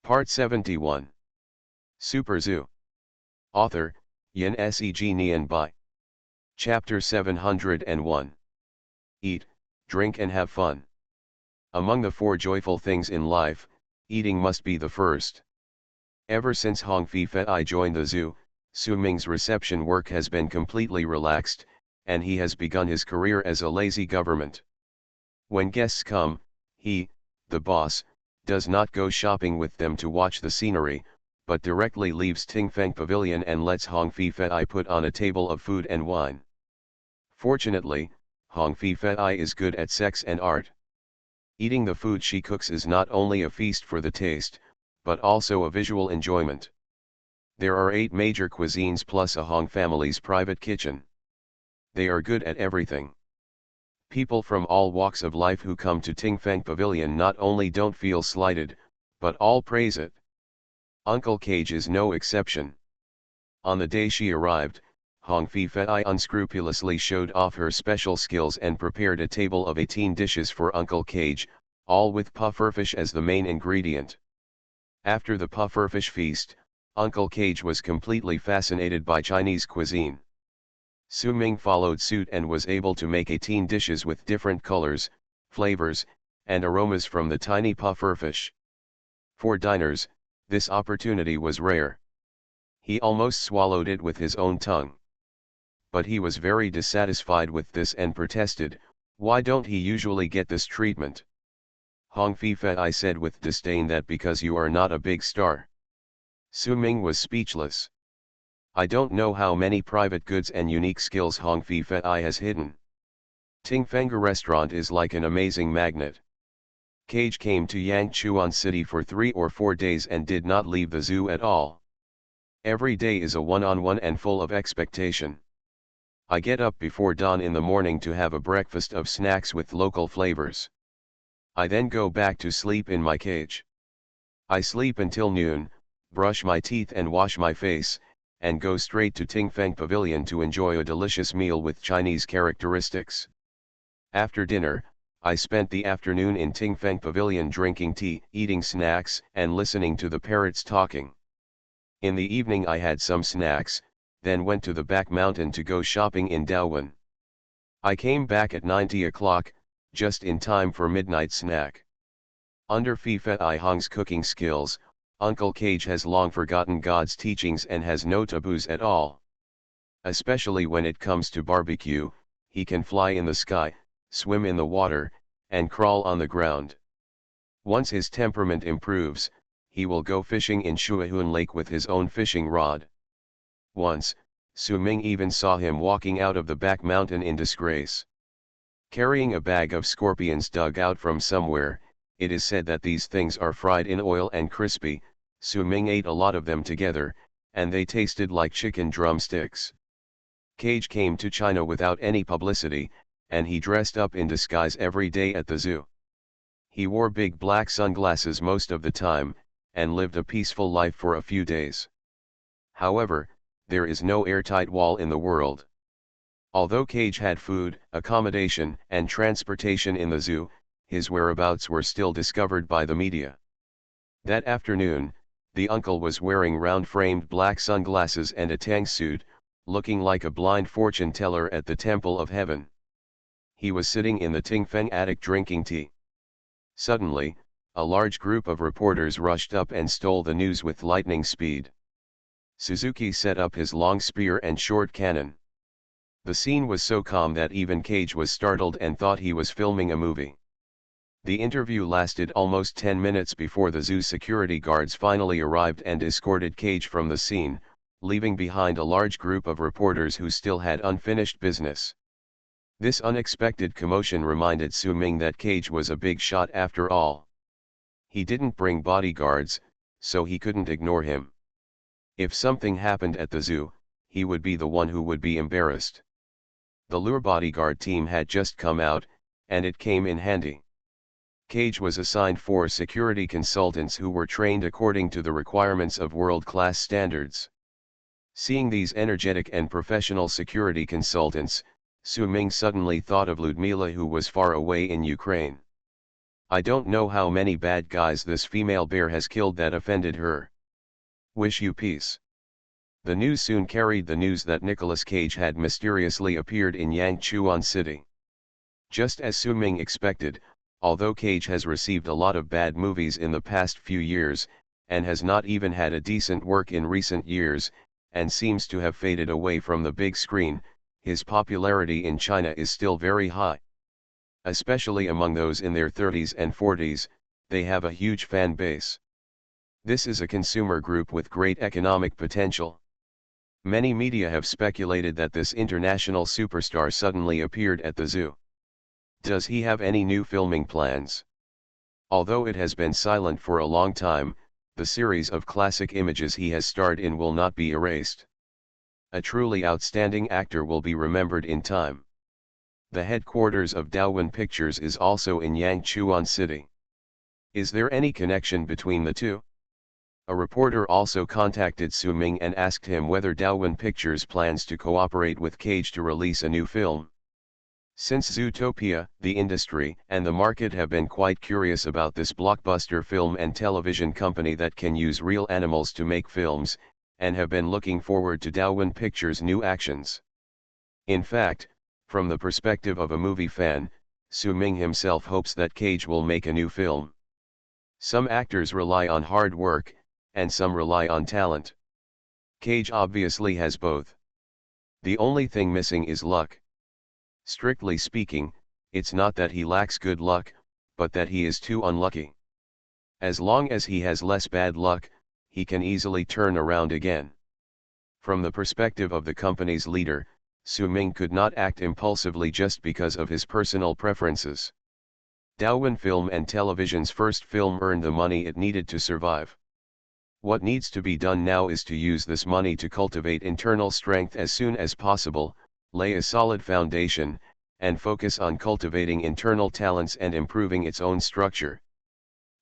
Part 71. Super Zoo. Author, Yin Seg Nian Bai. Chapter 701. Eat, drink and have fun. Among the four joyful things in life, eating must be the first. Ever since Hong Fei joined the zoo, Su Ming's reception work has been completely relaxed, and he has begun his career as a lazy government. When guests come, he, the boss, does not go shopping with them to watch the scenery, but directly leaves Tingfeng Pavilion and lets Hong Fei put on a table of food and wine. Fortunately, Hong Fei is good at sex and art. Eating the food she cooks is not only a feast for the taste, but also a visual enjoyment. There are 8 major cuisines plus a Hong family's private kitchen. They are good at everything. People from all walks of life who come to Tingfeng Pavilion not only don't feel slighted, but all praise it. Uncle Cage is no exception. On the day she arrived, Hong Fei unscrupulously showed off her special skills and prepared a table of 18 dishes for Uncle Cage, all with pufferfish as the main ingredient. After the pufferfish feast, Uncle Cage was completely fascinated by Chinese cuisine. Su Ming followed suit and was able to make 18 dishes with different colors, flavors, and aromas from the tiny pufferfish. For diners, this opportunity was rare. He almost swallowed it with his own tongue. But he was very dissatisfied with this and protested, "Why don't he usually get this treatment?" Hong Fei said with disdain that because you are not a big star. Su Ming was speechless. I don't know how many private goods and unique skills Hong Fei has hidden. Tingfeng restaurant is like an amazing magnet. Cage came to Yangchuan City for 3 or 4 days and did not leave the zoo at all. Every day is a one-on-one and full of expectation. I get up before dawn in the morning to have a breakfast of snacks with local flavors. I then go back to sleep in my cage. I sleep until noon, brush my teeth and wash my face, and go straight to Tingfeng Pavilion to enjoy a delicious meal with Chinese characteristics. After dinner, I spent the afternoon in Tingfeng Pavilion drinking tea, eating snacks, and listening to the parrots talking. In the evening I had some snacks, then went to the back mountain to go shopping in Daowen. I came back at 90 o'clock, just in time for midnight snack. Under Fei Hong's cooking skills, Uncle Cage has long forgotten God's teachings and has no taboos at all. Especially when it comes to barbecue, he can fly in the sky, swim in the water, and crawl on the ground. Once his temperament improves, he will go fishing in Shuahun Lake with his own fishing rod. Once, Su Ming even saw him walking out of the back mountain in disgrace. Carrying a bag of scorpions dug out from somewhere, it is said that these things are fried in oil and crispy. Su Ming ate a lot of them together, and they tasted like chicken drumsticks. Cage came to China without any publicity, and he dressed up in disguise every day at the zoo. He wore big black sunglasses most of the time, and lived a peaceful life for a few days. However, there is no airtight wall in the world. Although Cage had food, accommodation, and transportation in the zoo, his whereabouts were still discovered by the media. That afternoon, the uncle was wearing round-framed black sunglasses and a tang suit, looking like a blind fortune teller at the Temple of Heaven. He was sitting in the Tingfeng attic drinking tea. Suddenly, a large group of reporters rushed up and stole the news with lightning speed. Suzuki set up his long spear and short cannon. The scene was so calm that even Cage was startled and thought he was filming a movie. The interview lasted almost 10 minutes before the zoo security guards finally arrived and escorted Cage from the scene, leaving behind a large group of reporters who still had unfinished business. This unexpected commotion reminded Su Ming that Cage was a big shot after all. He didn't bring bodyguards, so he couldn't ignore him. If something happened at the zoo, he would be the one who would be embarrassed. The lure bodyguard team had just come out, and it came in handy. Cage was assigned 4 security consultants who were trained according to the requirements of world-class standards. Seeing these energetic and professional security consultants, Su Ming suddenly thought of Ludmila, who was far away in Ukraine. I don't know how many bad guys this female bear has killed that offended her. Wish you peace. The news soon carried the news that Nicolas Cage had mysteriously appeared in Yangchuan City. Just as Su Ming expected, although Cage has received a lot of bad movies in the past few years, and has not even had a decent work in recent years, and seems to have faded away from the big screen, his popularity in China is still very high. Especially among those in their 30s and 40s, they have a huge fan base. This is a consumer group with great economic potential. Many media have speculated that this international superstar suddenly appeared at the zoo. Does he have any new filming plans? Although it has been silent for a long time, the series of classic images he has starred in will not be erased. A truly outstanding actor will be remembered in time. The headquarters of Daowin Pictures is also in Yangchuan City. Is there any connection between the two? A reporter also contacted Su Ming and asked him whether Daowin Pictures plans to cooperate with Cage to release a new film. Since Zootopia, the industry and the market have been quite curious about this blockbuster film and television company that can use real animals to make films, and have been looking forward to Daowin Pictures' new actions. In fact, from the perspective of a movie fan, Su Ming himself hopes that Cage will make a new film. Some actors rely on hard work, and some rely on talent. Cage obviously has both. The only thing missing is luck. Strictly speaking, it's not that he lacks good luck, but that he is too unlucky. As long as he has less bad luck, he can easily turn around again. From the perspective of the company's leader, Su Ming could not act impulsively just because of his personal preferences. Daowin Film and Television's first film earned the money it needed to survive. What needs to be done now is to use this money to cultivate internal strength as soon as possible, lay a solid foundation, and focus on cultivating internal talents and improving its own structure.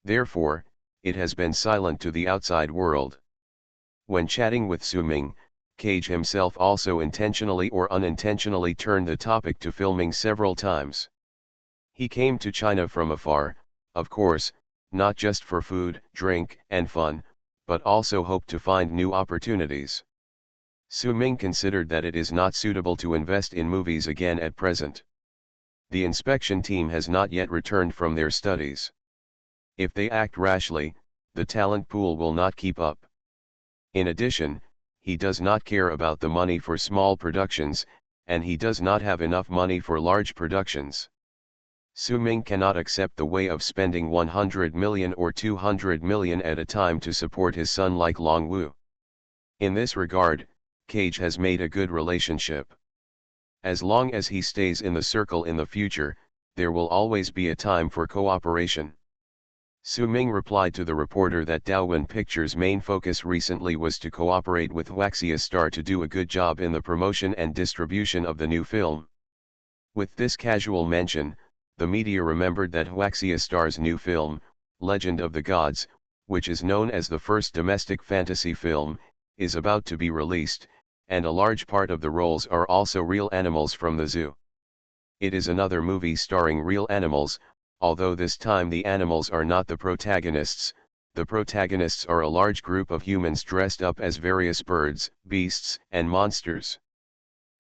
Therefore, it has been silent to the outside world. When chatting with Su Ming, Cage himself also intentionally or unintentionally turned the topic to filming several times. He came to China from afar, of course, not just for food, drink, and fun, but also hoped to find new opportunities. Su Ming considered that it is not suitable to invest in movies again at present. The inspection team has not yet returned from their studies. If they act rashly, the talent pool will not keep up. In addition, he does not care about the money for small productions, and he does not have enough money for large productions. Su Ming cannot accept the way of spending 100 million or 200 million at a time to support his son like Long Wu. In this regard, Cage has made a good relationship. As long as he stays in the circle in the future, there will always be a time for cooperation. Su Ming replied to the reporter that Daowin Pictures' main focus recently was to cooperate with Huaxia Star to do a good job in the promotion and distribution of the new film. With this casual mention, the media remembered that Huaxia Star's new film, Legend of the Gods, which is known as the first domestic fantasy film, is about to be released, and a large part of the roles are also real animals from the zoo. It is another movie starring real animals, although this time the animals are not the protagonists. The protagonists are a large group of humans dressed up as various birds, beasts, and monsters.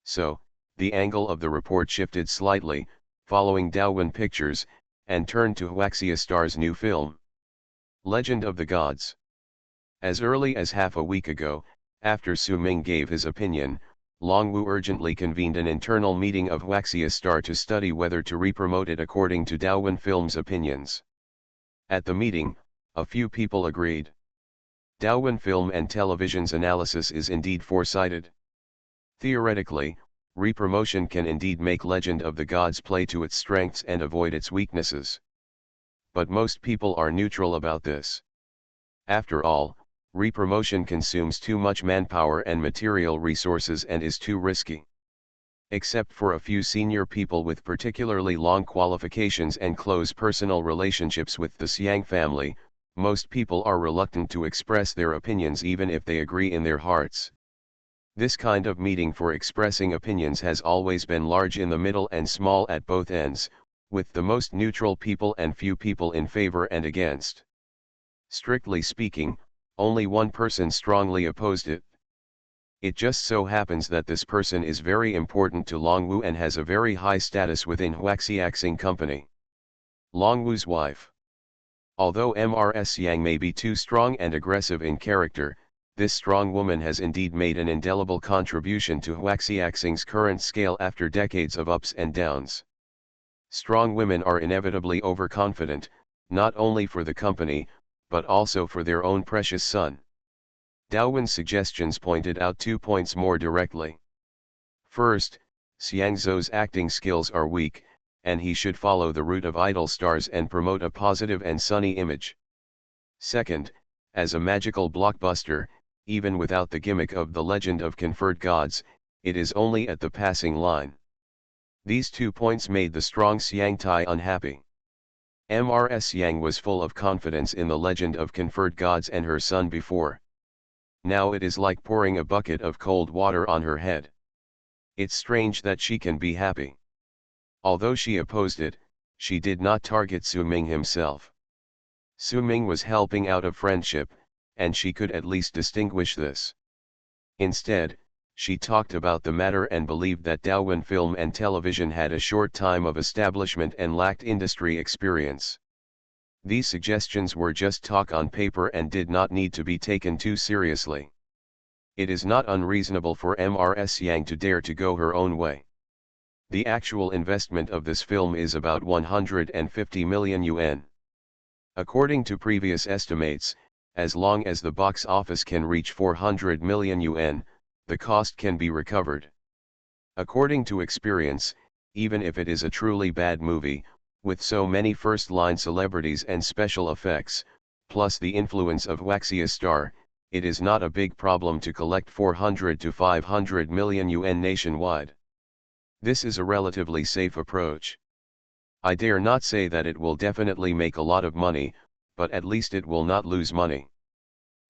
So, the angle of the report shifted slightly, following Daowin Pictures, and turned to Huaxia Star's new film, Legend of the Gods. As early as half a week ago, after Su Ming gave his opinion, Long Wu urgently convened an internal meeting of Huaxia Star to study whether to re-promote it according to Daowin Film's opinions. At the meeting, a few people agreed. Daowin Film and Television's analysis is indeed foresighted. Theoretically, re-promotion can indeed make Legend of the Gods play to its strengths and avoid its weaknesses. But most people are neutral about this. After all, re-promotion consumes too much manpower and material resources and is too risky. Except for a few senior people with particularly long qualifications and close personal relationships with the Xiang family, most people are reluctant to express their opinions even if they agree in their hearts. This kind of meeting for expressing opinions has always been large in the middle and small at both ends, with the most neutral people and few people in favor and against. Strictly speaking, only one person strongly opposed it. It just so happens that this person is very important to Longwu and has a very high status within Huaxiaxing Company. Longwu's wife. Although Ms. Yang may be too strong and aggressive in character, this strong woman has indeed made an indelible contribution to Huaxiaxing's current scale after decades of ups and downs. Strong women are inevitably overconfident, not only for the company, but also for their own precious son. Daowin's suggestions pointed out 2 points more directly. First, Xiang Zhou's acting skills are weak, and he should follow the route of idol stars and promote a positive and sunny image. Second, as a magical blockbuster, even without the gimmick of the legend of conferred gods, it is only at the passing line. These 2 points made the strong Xiang Tai unhappy. Ms. Yang was full of confidence in the legend of conferred gods and her son before. Now it is like pouring a bucket of cold water on her head. It's strange that she can be happy. Although she opposed it, she did not target Su Ming himself. Su Ming was helping out of friendship, and she could at least distinguish this. Instead, she talked about the matter and believed that Daowin film and television had a short time of establishment and lacked industry experience. These suggestions were just talk on paper and did not need to be taken too seriously. It is not unreasonable for Ms. Yang to dare to go her own way. The actual investment of this film is about 150 million yuan. According to previous estimates, as long as the box office can reach 400 million yuan, the cost can be recovered. According to experience, even if it is a truly bad movie, with so many first-line celebrities and special effects, plus the influence of Huaxia Star, it is not a big problem to collect 400 to 500 million yuan nationwide. This is a relatively safe approach. I dare not say that it will definitely make a lot of money, but at least it will not lose money.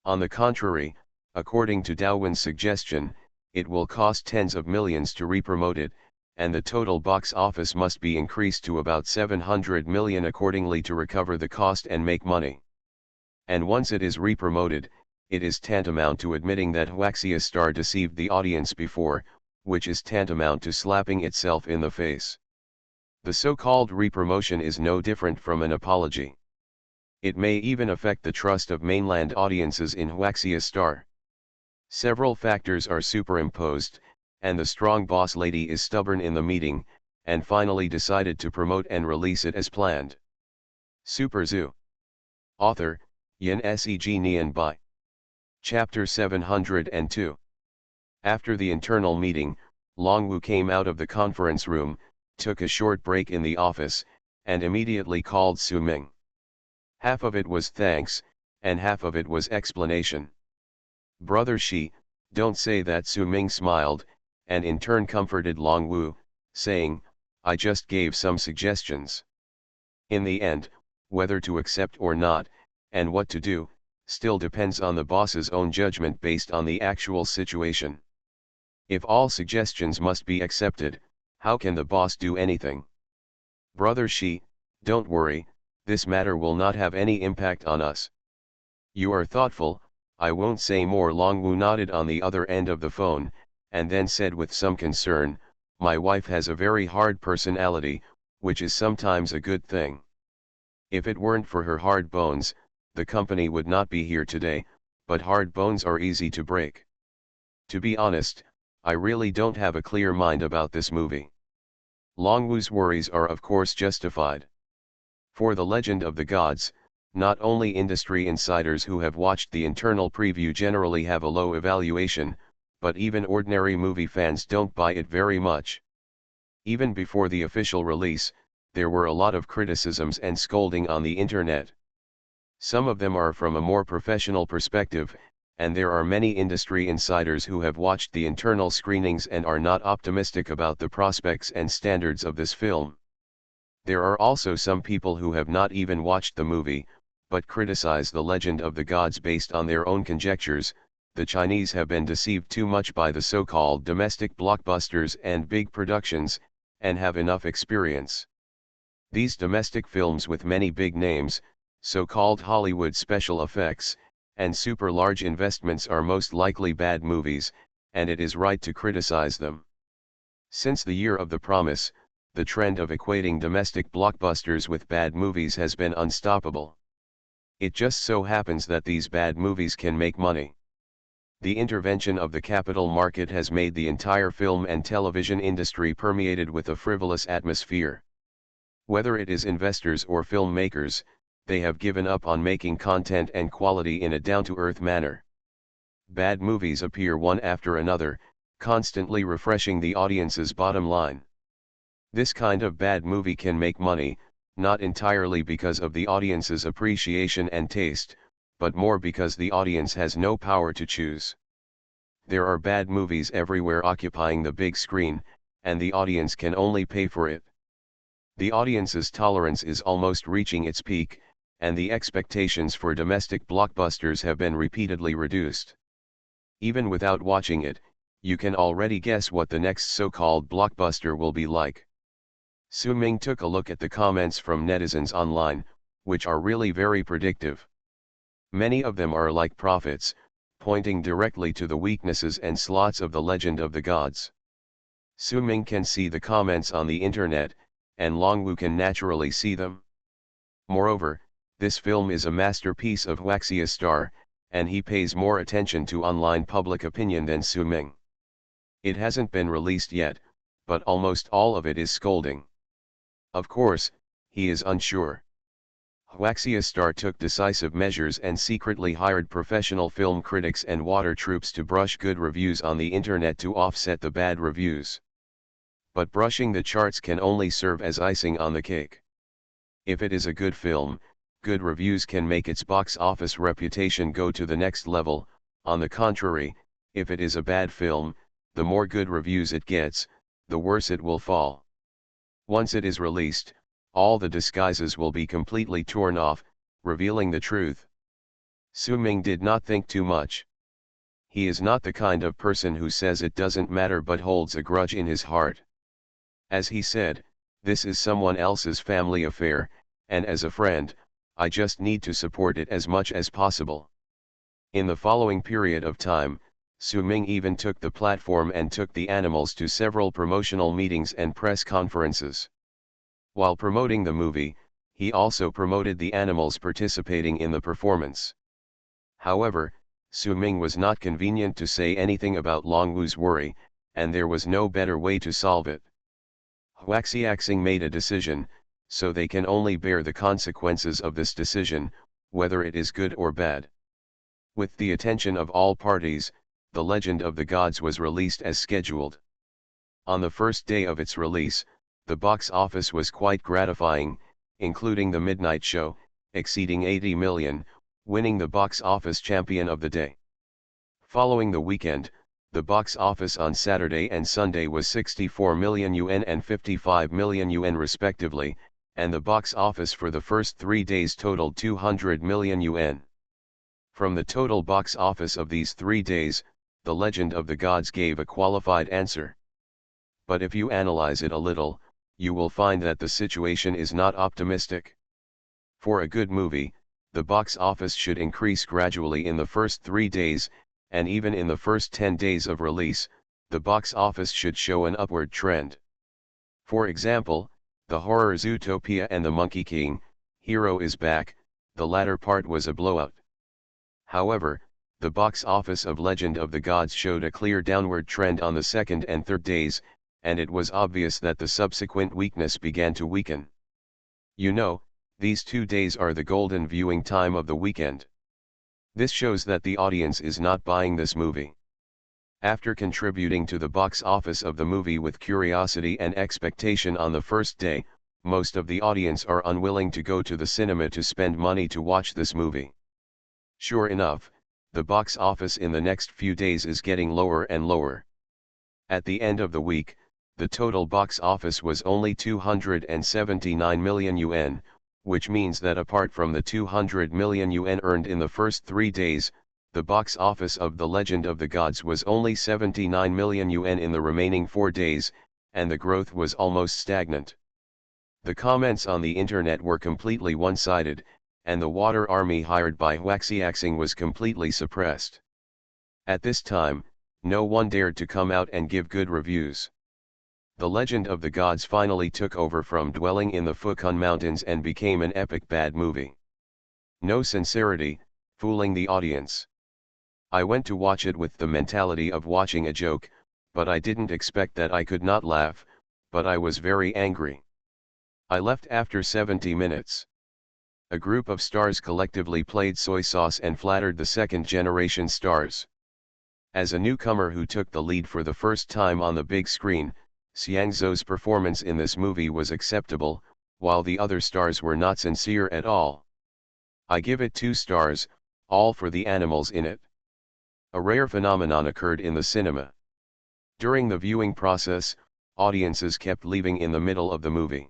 On the contrary, according to Daowin's suggestion, it will cost tens of millions to re-promote it, and the total box office must be increased to about 700 million accordingly to recover the cost and make money. And once it is re-promoted, it is tantamount to admitting that Huaxia Star deceived the audience before, which is tantamount to slapping itself in the face. The so-called re-promotion is no different from an apology. It may even affect the trust of mainland audiences in Huaxia Star. Several factors are superimposed, and the strong boss lady is stubborn in the meeting, and finally decided to promote and release it as planned. Super Zoo. Author, Yin Seg Nian Bai. Chapter 702. After the internal meeting, Longwu came out of the conference room, took a short break in the office, and immediately called Su Ming. Half of it was thanks, and half of it was explanation. Brother Shi, don't say that. Su Ming smiled, and in turn comforted Longwu, saying, I just gave some suggestions. In the end, whether to accept or not, and what to do, still depends on the boss's own judgment based on the actual situation. If all suggestions must be accepted, how can the boss do anything? Brother Shi, don't worry, this matter will not have any impact on us. You are thoughtful, I won't say more. Longwu nodded on the other end of the phone, and then said with some concern, my wife has a very hard personality, which is sometimes a good thing. If it weren't for her hard bones, the company would not be here today, but hard bones are easy to break. To be honest, I really don't have a clear mind about this movie. Longwu's worries are of course justified. For The Legend of the Gods, not only industry insiders who have watched the internal preview generally have a low evaluation, but even ordinary movie fans don't buy it very much. Even before the official release, there were a lot of criticisms and scolding on the internet. Some of them are from a more professional perspective, and there are many industry insiders who have watched the internal screenings and are not optimistic about the prospects and standards of this film. There are also some people who have not even watched the movie, but criticize The Legend of the Gods based on their own conjectures. The Chinese have been deceived too much by the so-called domestic blockbusters and big productions, and have enough experience. These domestic films with many big names, so-called Hollywood special effects, and super large investments are most likely bad movies, and it is right to criticize them. Since the year of the promise, the trend of equating domestic blockbusters with bad movies has been unstoppable. It just so happens that these bad movies can make money. The intervention of the capital market has made the entire film and television industry permeated with a frivolous atmosphere. Whether it is investors or filmmakers, they have given up on making content and quality in a down-to-earth manner. Bad movies appear one after another, constantly refreshing the audience's bottom line. This kind of bad movie can make money, not entirely because of the audience's appreciation and taste, but more because the audience has no power to choose. There are bad movies everywhere occupying the big screen, and the audience can only pay for it. The audience's tolerance is almost reaching its peak, and the expectations for domestic blockbusters have been repeatedly reduced. Even without watching it, you can already guess what the next so-called blockbuster will be like. Su Ming took a look at the comments from netizens online, which are really very predictive. Many of them are like prophets, pointing directly to the weaknesses and slots of the Legend of the Gods. Su Ming can see the comments on the internet, and Longwu can naturally see them. Moreover, this film is a masterpiece of Huaxia Star, and he pays more attention to online public opinion than Su Ming. It hasn't been released yet, but almost all of it is scolding. Of course, he is unsure. Huaxia Star took decisive measures and secretly hired professional film critics and water troops to brush good reviews on the internet to offset the bad reviews. But brushing the charts can only serve as icing on the cake. If it is a good film, good reviews can make its box office reputation go to the next level. On the contrary, if it is a bad film, the more good reviews it gets, the worse it will fall. Once it is released, all the disguises will be completely torn off, revealing the truth. Su Ming did not think too much. He is not the kind of person who says it doesn't matter but holds a grudge in his heart. As he said, this is someone else's family affair, and as a friend, I just need to support it as much as possible. In the following period of time, Su Ming even took the platform and took the animals to several promotional meetings and press conferences. While promoting the movie, he also promoted the animals participating in the performance. However, Su Ming was not convenient to say anything about Longwu's worry, and there was no better way to solve it. Huaxiaxing made a decision, so they can only bear the consequences of this decision, whether it is good or bad. With the attention of all parties, The Legend of the Gods was released as scheduled. On the first day of its release, the box office was quite gratifying, including the midnight show, exceeding 80 million, winning the box office champion of the day. Following the weekend, the box office on Saturday and Sunday was 64 million yuan and 55 million yuan respectively, and the box office for the first 3 days totaled 200 million yuan. From the total box office of these 3 days, The Legend of the Gods gave a qualified answer. But if you analyze it a little, you will find that the situation is not optimistic. For a good movie, the box office should increase gradually in the first 3 days, and even in the first 10 days of release, the box office should show an upward trend. For example, the horror Zootopia and the Monkey King, Hero is Back, the latter part was a blowout. However, the box office of Legend of the Gods showed a clear downward trend on the second and third days, and it was obvious that the subsequent weakness began to weaken. You know, these 2 days are the golden viewing time of the weekend. This shows that the audience is not buying this movie. After contributing to the box office of the movie with curiosity and expectation on the first day, most of the audience are unwilling to go to the cinema to spend money to watch this movie. Sure enough, the box office in the next few days is getting lower and lower. At the end of the week, the total box office was only 279 million yuan, which means that apart from the 200 million yuan earned in the first 3 days, the box office of The Legend of the Gods was only 79 million yuan in the remaining 4 days, and the growth was almost stagnant. The comments on the internet were completely one-sided, and the water army hired by Huaxiaxing was completely suppressed. At this time, no one dared to come out and give good reviews. The Legend of the Gods finally took over from dwelling in the Fukun Mountains and became an epic bad movie. No sincerity, fooling the audience. I went to watch it with the mentality of watching a joke, but I didn't expect that I could not laugh, but I was very angry. I left after 70 minutes. A group of stars collectively played soy sauce and flattered the second-generation stars. As a newcomer who took the lead for the first time on the big screen, Xiangzou's performance in this movie was acceptable, while the other stars were not sincere at all. I give it 2 stars, all for the animals in it. A rare phenomenon occurred in the cinema. During the viewing process, audiences kept leaving in the middle of the movie.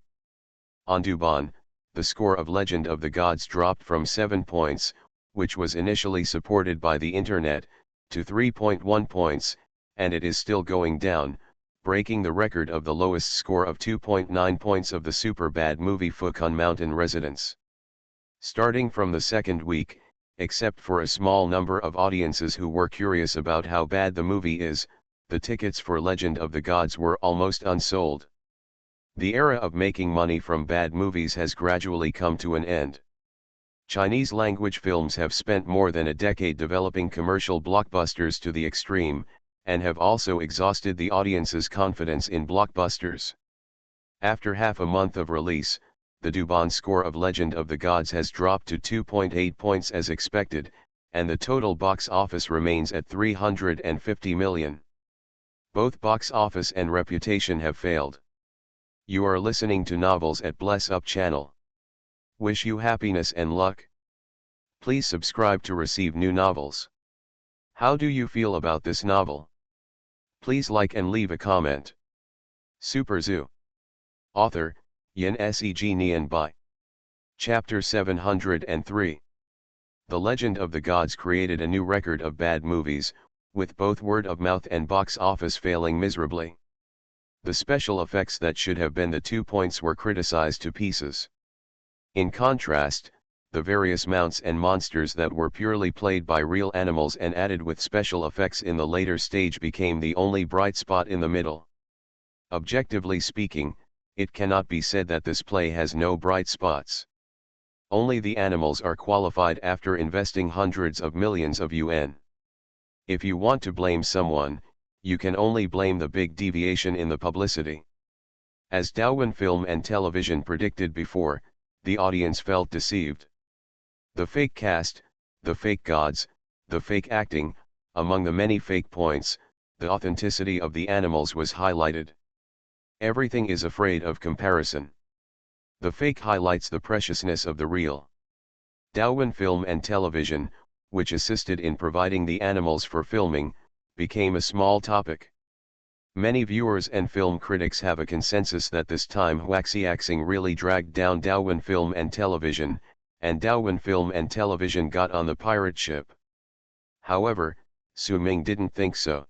On Douban, the score of Legend of the Gods dropped from 7 points, which was initially supported by the internet, to 3.1 points, and it is still going down, breaking the record of the lowest score of 2.9 points of the super bad movie Fukun Mountain Residents. Starting from the second week, except for a small number of audiences who were curious about how bad the movie is, the tickets for Legend of the Gods were almost unsold. The era of making money from bad movies has gradually come to an end. Chinese language films have spent more than a decade developing commercial blockbusters to the extreme, and have also exhausted the audience's confidence in blockbusters. After half a month of release, the Douban score of Legend of the Gods has dropped to 2.8 points as expected, and the total box office remains at 350 million. Both box office and reputation have failed. You are listening to Novels at Bless Up channel. Wish you happiness and luck. Please subscribe to receive new novels. How do you feel about this novel? Please like and leave a comment. Super Zoo. Author, Yin Seg Nian Bai. Chapter 703. The Legend of the Gods created a new record of bad movies, with both word of mouth and box office failing miserably. The special effects that should have been the 2 points were criticized to pieces. In contrast, the various mounts and monsters that were purely played by real animals and added with special effects in the later stage became the only bright spot in the middle. Objectively speaking, it cannot be said that this play has no bright spots. Only the animals are qualified after investing hundreds of millions of yuan. If you want to blame someone, you can only blame the big deviation in the publicity. As Douyin Film and Television predicted before, the audience felt deceived. The fake cast, the fake gods, the fake acting, among the many fake points, the authenticity of the animals was highlighted. Everything is afraid of comparison. The fake highlights the preciousness of the real. Douyin Film and Television, which assisted in providing the animals for filming, became a small topic. Many viewers and film critics have a consensus that this time Huaxiaxing really dragged down Douyin Film and Television, and Douyin Film and Television got on the pirate ship. However, Su Ming didn't think so.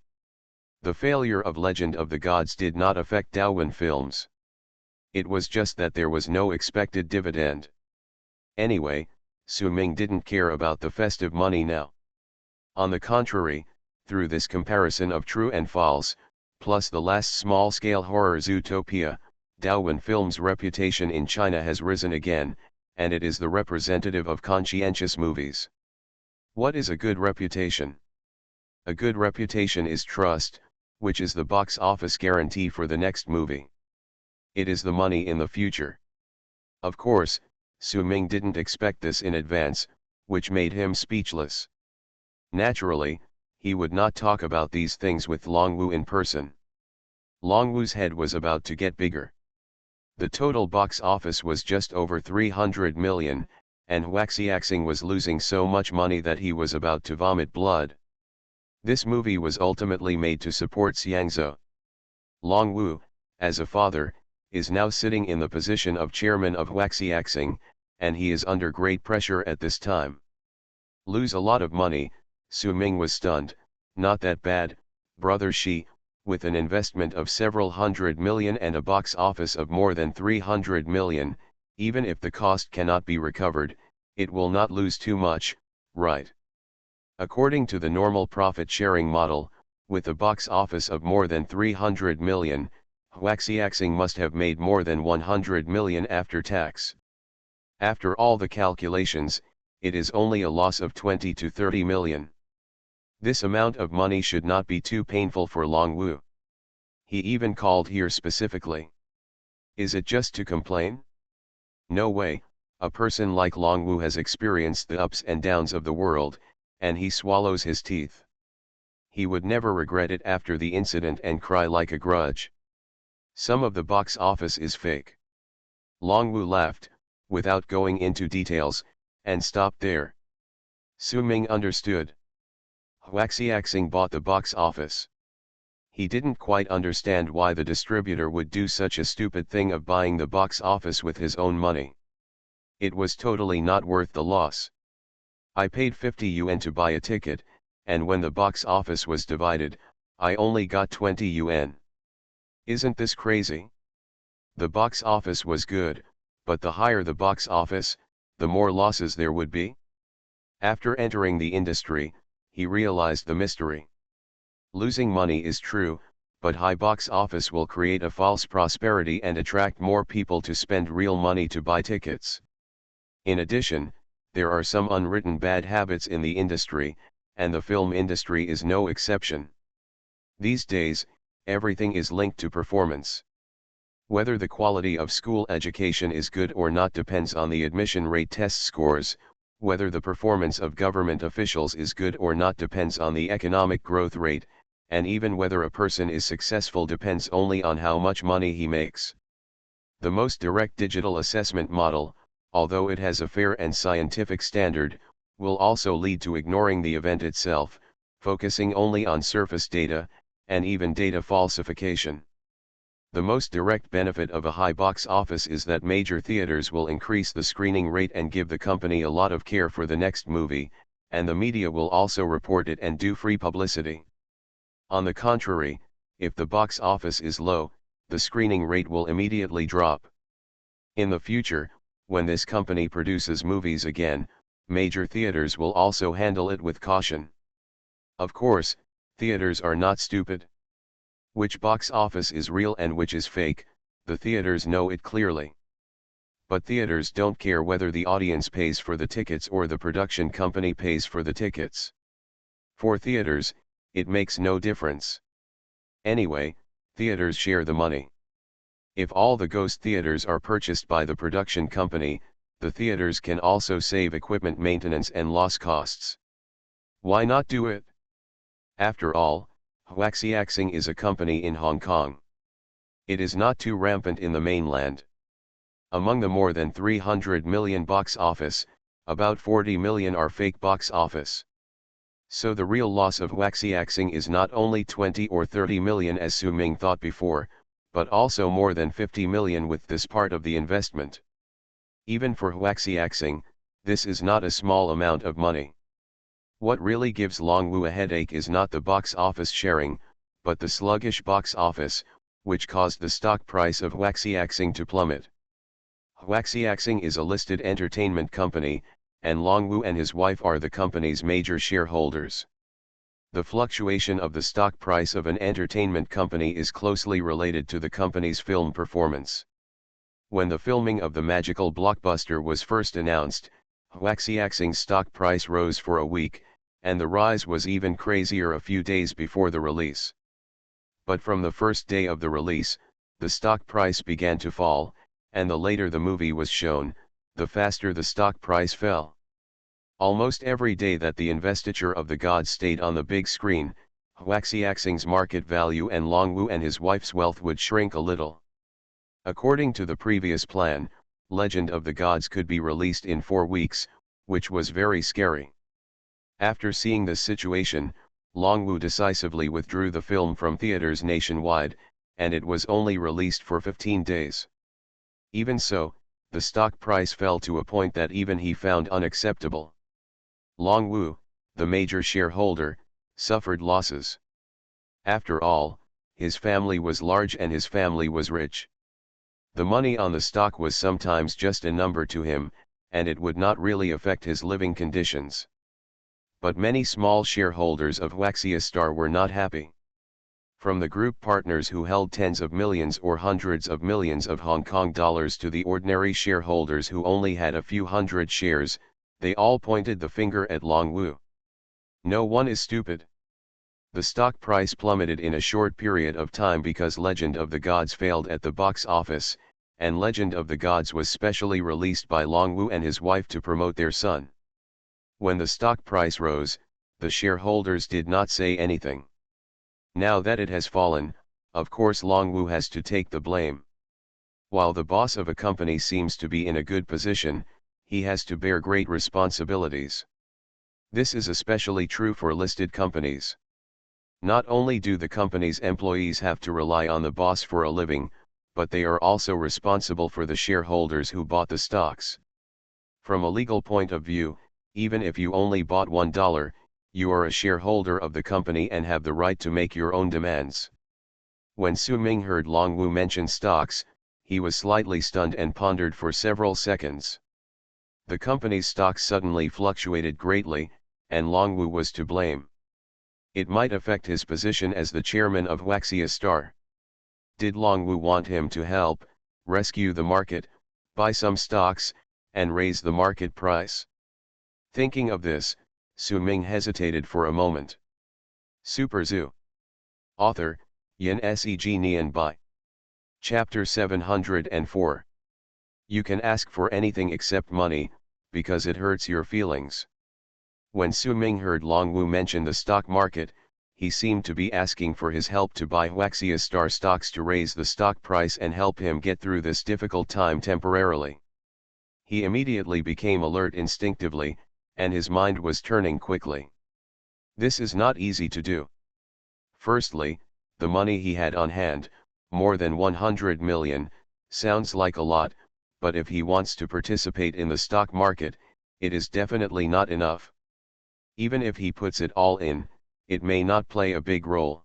The failure of Legend of the Gods did not affect Douyin Films. It was just that there was no expected dividend. Anyway, Su Ming didn't care about the festive money now. On the contrary, through this comparison of true and false, plus the last small-scale horror Zootopia, Douyin Films' reputation in China has risen again, and it is the representative of conscientious movies. What is a good reputation? A good reputation is trust, which is the box office guarantee for the next movie. It is the money in the future. Of course, Su Ming didn't expect this in advance, which made him speechless. Naturally, he would not talk about these things with Longwu in person. Longwu's head was about to get bigger. The total box office was just over 300 million, and Huaxiaxing was losing so much money that he was about to vomit blood. This movie was ultimately made to support Xiangzhou. Longwu, as a father, is now sitting in the position of chairman of Huaxiaxing, and he is under great pressure at this time. Lose a lot of money, Su Ming was stunned. Not that bad, brother Shi, with an investment of several hundred million and a box office of more than 300 million, even if the cost cannot be recovered, it will not lose too much, right? According to the normal profit-sharing model, with a box office of more than 300 million, Huaxiaxing must have made more than 100 million after tax. After all the calculations, it is only a loss of 20 to 30 million. This amount of money should not be too painful for Longwu. He even called here specifically. Is it just to complain? No way, a person like Longwu has experienced the ups and downs of the world, and he swallows his teeth. He would never regret it after the incident and cry like a grudge. Some of the box office is fake. Longwu laughed, without going into details, and stopped there. Su Ming understood. Huaxiaxing bought the box office. He didn't quite understand why the distributor would do such a stupid thing of buying the box office with his own money. It was totally not worth the loss. I paid 50 yuan to buy a ticket, and when the box office was divided, I only got 20 yuan. Isn't this crazy? The box office was good, but the higher the box office, the more losses there would be. After entering the industry, he realized the mystery. Losing money is true, but high box office will create a false prosperity and attract more people to spend real money to buy tickets. In addition, there are some unwritten bad habits in the industry, and the film industry is no exception. These days, everything is linked to performance. Whether the quality of school education is good or not depends on the admission rate test scores, whether the performance of government officials is good or not depends on the economic growth rate, and even whether a person is successful depends only on how much money he makes. The most direct digital assessment model, although it has a fair and scientific standard, will also lead to ignoring the event itself, focusing only on surface data, and even data falsification. The most direct benefit of a high box office is that major theaters will increase the screening rate and give the company a lot of care for the next movie, and the media will also report it and do free publicity. On the contrary, if the box office is low, the screening rate will immediately drop. In the future, when this company produces movies again, major theaters will also handle it with caution. Of course, theaters are not stupid. Which box office is real and which is fake, the theaters know it clearly. But theaters don't care whether the audience pays for the tickets or the production company pays for the tickets. For theaters, it makes no difference. Anyway, theaters share the money. If all the ghost theaters are purchased by the production company, the theaters can also save equipment maintenance and loss costs. Why not do it? After all, Huaxiaxing is a company in Hong Kong. It is not too rampant in the mainland. Among the more than 300 million box office, about 40 million are fake box office. So the real loss of Huaxiaxing is not only 20 or 30 million as Su Ming thought before, but also more than 50 million with this part of the investment. Even for Huaxiaxing, this is not a small amount of money. What really gives Longwu a headache is not the box office sharing, but the sluggish box office, which caused the stock price of Huaxiaxing to plummet. Huaxiaxing is a listed entertainment company, and Longwu and his wife are the company's major shareholders. The fluctuation of the stock price of an entertainment company is closely related to the company's film performance. When the filming of the magical blockbuster was first announced, Huaxiaxing's stock price rose for a week, and the rise was even crazier a few days before the release. But from the first day of the release, the stock price began to fall, and the later the movie was shown, the faster the stock price fell. Almost every day that the investiture of the gods stayed on the big screen, Huaxiaxing's market value and Longwu and his wife's wealth would shrink a little. According to the previous plan, Legend of the Gods could be released in 4 weeks, which was very scary. After seeing this situation, Longwu decisively withdrew the film from theaters nationwide, and it was only released for 15 days. Even so, the stock price fell to a point that even he found unacceptable. Longwu, the major shareholder, suffered losses. After all, his family was large and his family was rich. The money on the stock was sometimes just a number to him, and it would not really affect his living conditions. But many small shareholders of Waxiastar were not happy. From the group partners who held tens of millions or hundreds of millions of Hong Kong dollars to the ordinary shareholders who only had a few hundred shares, they all pointed the finger at Long Wu. No one is stupid. The stock price plummeted in a short period of time because Legend of the Gods failed at the box office, and Legend of the Gods was specially released by Long Wu and his wife to promote their son. When the stock price rose, the shareholders did not say anything. Now that it has fallen, of course Long Wu has to take the blame. While the boss of a company seems to be in a good position, he has to bear great responsibilities. This is especially true for listed companies. Not only do the company's employees have to rely on the boss for a living, but they are also responsible for the shareholders who bought the stocks. From a legal point of view, even if you only bought $1, you are a shareholder of the company and have the right to make your own demands. When Su Ming heard Long Wu mention stocks, he was slightly stunned and pondered for several seconds. The company's stocks suddenly fluctuated greatly, and Long Wu was to blame. It might affect his position as the chairman of Waxiastar. Did Long Wu want him to help, rescue the market, buy some stocks, and raise the market price? Thinking of this, Su Ming hesitated for a moment. Super Zoo. Author, Yin Seg Nian Bai. Chapter 704. You can ask for anything except money, because it hurts your feelings. When Su Ming heard Long Wu mention the stock market, he seemed to be asking for his help to buy Waxiastar stocks to raise the stock price and help him get through this difficult time temporarily. He immediately became alert instinctively, and his mind was turning quickly. This is not easy to do. Firstly, the money he had on hand, more than 100 million, sounds like a lot, but if he wants to participate in the stock market, it is definitely not enough. Even if he puts it all in, it may not play a big role.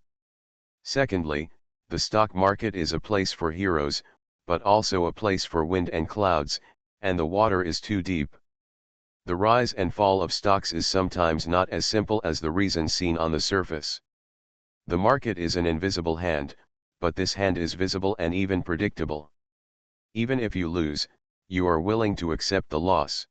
Secondly, the stock market is a place for heroes, but also a place for wind and clouds, and the water is too deep. The rise and fall of stocks is sometimes not as simple as the reasons seen on the surface. The market is an invisible hand, but this hand is visible and even predictable. Even if you lose, you are willing to accept the loss.